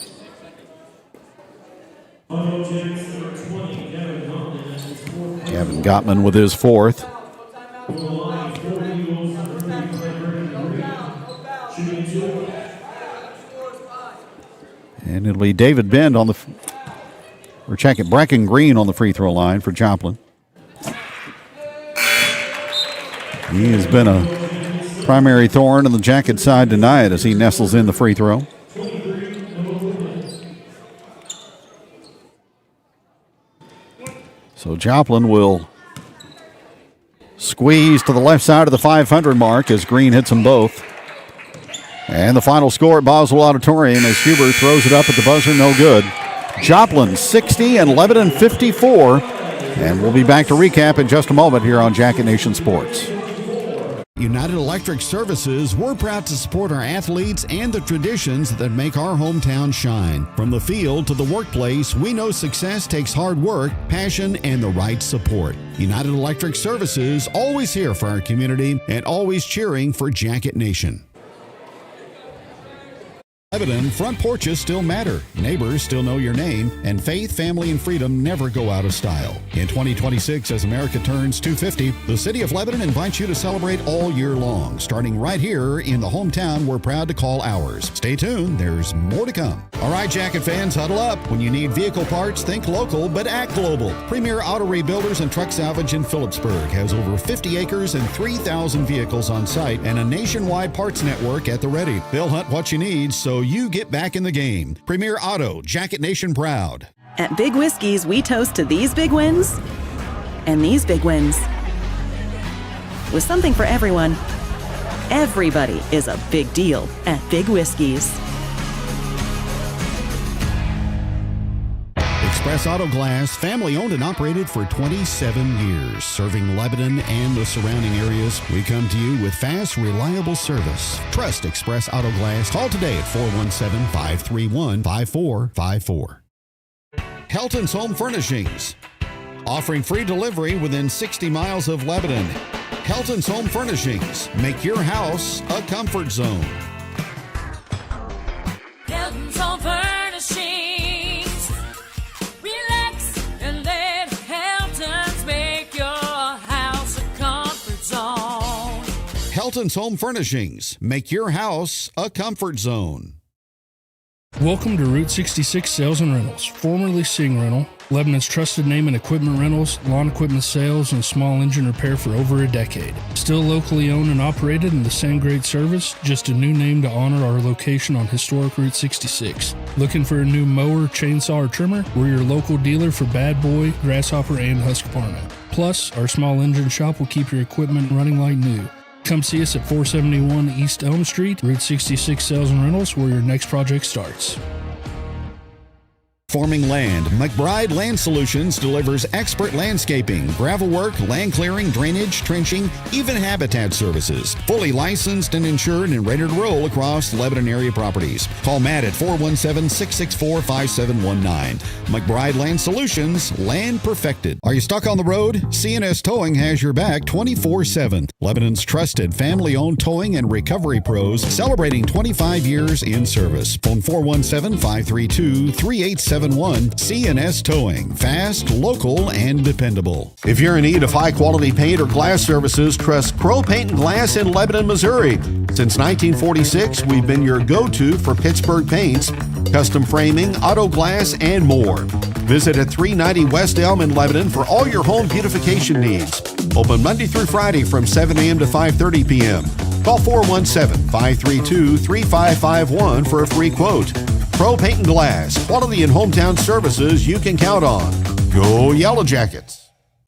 Kevin Gottman with his 4th. And it'll be David Bend on the, or check it, Brecken Green on the free throw line for Joplin. He has been a primary thorn in the Jacket side tonight as he nestles in the free throw. So Joplin will squeeze to the left side of the 500 mark as Green hits them both. And the final score at Bos-Mahal Auditorium as Huber throws it up at the buzzer, no good. Joplin 60 and Lebanon 54. And we'll be back to recap in just a moment here on Jacket Nation Sports. United Electric Services, we're proud to support our athletes and the traditions that make our hometown shine. From the field to the workplace, we know success takes hard work, passion, and the right support. United Electric Services, always here for our community and always cheering for Jacket Nation. Lebanon, front porches still matter, neighbors still know your name, and faith, family, and freedom never go out of style. In 2026, as America turns 250, the City of Lebanon invites you to celebrate all year long, starting right here in the hometown we're proud to call ours. Stay tuned, there's more to come. All right, Jacket fans, huddle up. When you need vehicle parts, think local, but act global. Premier Auto Rebuilders and Truck Salvage in Phillipsburg has over 50 acres and 3,000 vehicles on site and a nationwide parts network at the ready. They'll hunt what you need, so you get back in the game. Premier Auto, Jacket Nation proud. At Big Whiskeys, we toast to these big wins and these big wins. With something for everyone, everybody is a big deal at Big Whiskeys. Express Auto Glass, family owned and operated for 27 years. Serving Lebanon and the surrounding areas, we come to you with fast, reliable service. Trust Express Auto Glass. Call today at 417-531-5454. Helton's Home Furnishings, offering free delivery within 60 miles of Lebanon. Helton's Home Furnishings, make your house a comfort zone. Helton's Home Furnishings. Relax and let Helton's make your house a comfort zone. Helton's Home Furnishings, make your house a comfort zone. Welcome to Route 66 Sales and Rentals, formerly Sing Rental, Lebanon's trusted name in equipment rentals, lawn equipment sales, and small engine repair for over a decade. Still locally owned and operated in the same great service, just a new name to honor our location on historic Route 66. Looking for a new mower, chainsaw, or trimmer? We're your local dealer for Bad Boy, Grasshopper, and Husqvarna. Plus, our small engine shop will keep your equipment running like new. Come see us at 471 East Elm Street, Route 66 Sales and Rentals, where your next project starts. Forming Land, McBride Land Solutions delivers expert landscaping, gravel work, land clearing, drainage, trenching, even habitat services. Fully licensed and insured and ready to roll across Lebanon area properties. Call Matt at 417-664-5719. McBride Land Solutions, land perfected. Are you stuck on the road? CNS Towing has your back 24/7. Lebanon's trusted family-owned towing and recovery pros, celebrating 25 years in service. Phone 417-532-3871. CNS Towing. Fast, local, and dependable. If you're in need of high-quality paint or glass services, trust Pro Paint and Glass in Lebanon, Missouri. Since 1946, we've been your go-to for Pittsburgh paints, custom framing, auto glass, and more. Visit at 390 West Elm in Lebanon for all your home beautification needs. Open Monday through Friday from 7 a.m. to 5:30 p.m. Call 417-532-3551 for a free quote. Pro Paint and Glass, quality and hometown services you can count on. Go Yellow Jackets!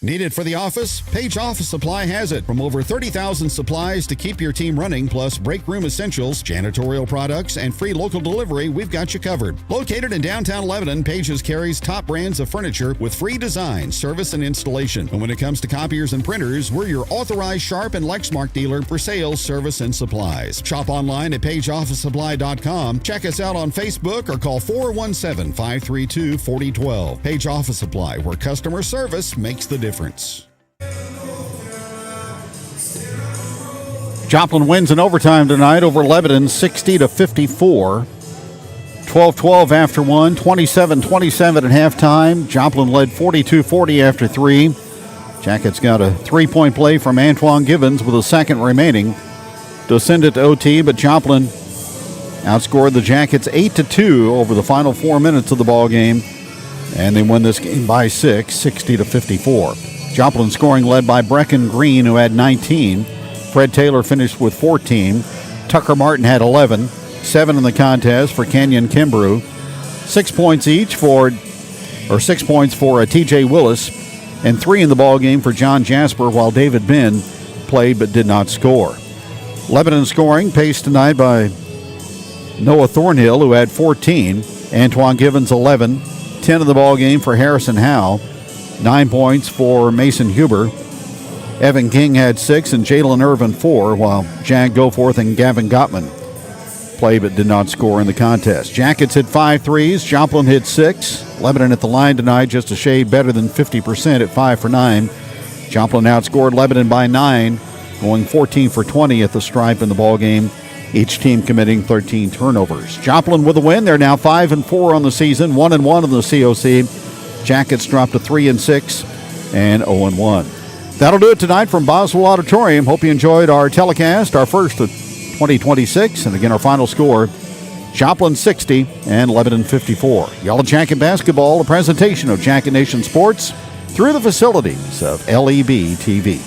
Need it for the office? Page Office Supply has it. From over 30,000 supplies to keep your team running, plus break room essentials, janitorial products, and free local delivery, we've got you covered. Located in downtown Lebanon, Pages carries top brands of furniture with free design, service, and installation. And when it comes to copiers and printers, we're your authorized Sharp and Lexmark dealer for sales, service, and supplies. Shop online at pageofficesupply.com. Check us out on Facebook or call 417-532-4012. Page Office Supply, where customer service makes the difference. Joplin wins in overtime tonight over Lebanon, 60-54. 12-12 after one, 27-27 at halftime. Joplin led 42-40 after three. Jackets got a three-point play from Antoine Givens with a second remaining to send it to OT, but Joplin outscored the Jackets 8-2 over the final 4 minutes of the ball game, and they win this game by 6, 60-54. Joplin scoring led by Brecken Green, who had 19. Fred Taylor finished with 14. Tucker Martin had 11. 7 in the contest for Kenyon Kimbrough. 6 points for TJ Willis, and 3 in the ball game for John Jasper, while David Benn played but did not score. Lebanon scoring paced tonight by Noah Thornhill, who had 14. Antoine Givens 11. 10 in the ball game for Harrison Howe. 9 points for Mason Huber. Evan King had 6 and Jalen Irvin 4, while Jag Goforth and Gavin Gottman played but did not score in the contest. Jackets hit 5 threes. Joplin hit 6. Lebanon at the line tonight just a shade better than 50% at 5 for 9. Joplin outscored Lebanon by 9, going 14 for 20 at the stripe in the ball game. Each team committing 13 turnovers. Joplin with a win. They're now 5-4 on the season, 1-1 in the COC. Jackets dropped to 3-6 and 0-1. That'll do it tonight from Bos-Mahal Auditorium. Hope you enjoyed our telecast, our first of 2026. And again, our final score, Joplin 60 and Lebanon 54. Yellow Jacket Basketball, a presentation of Jacket Nation Sports through the facilities of LEB TV.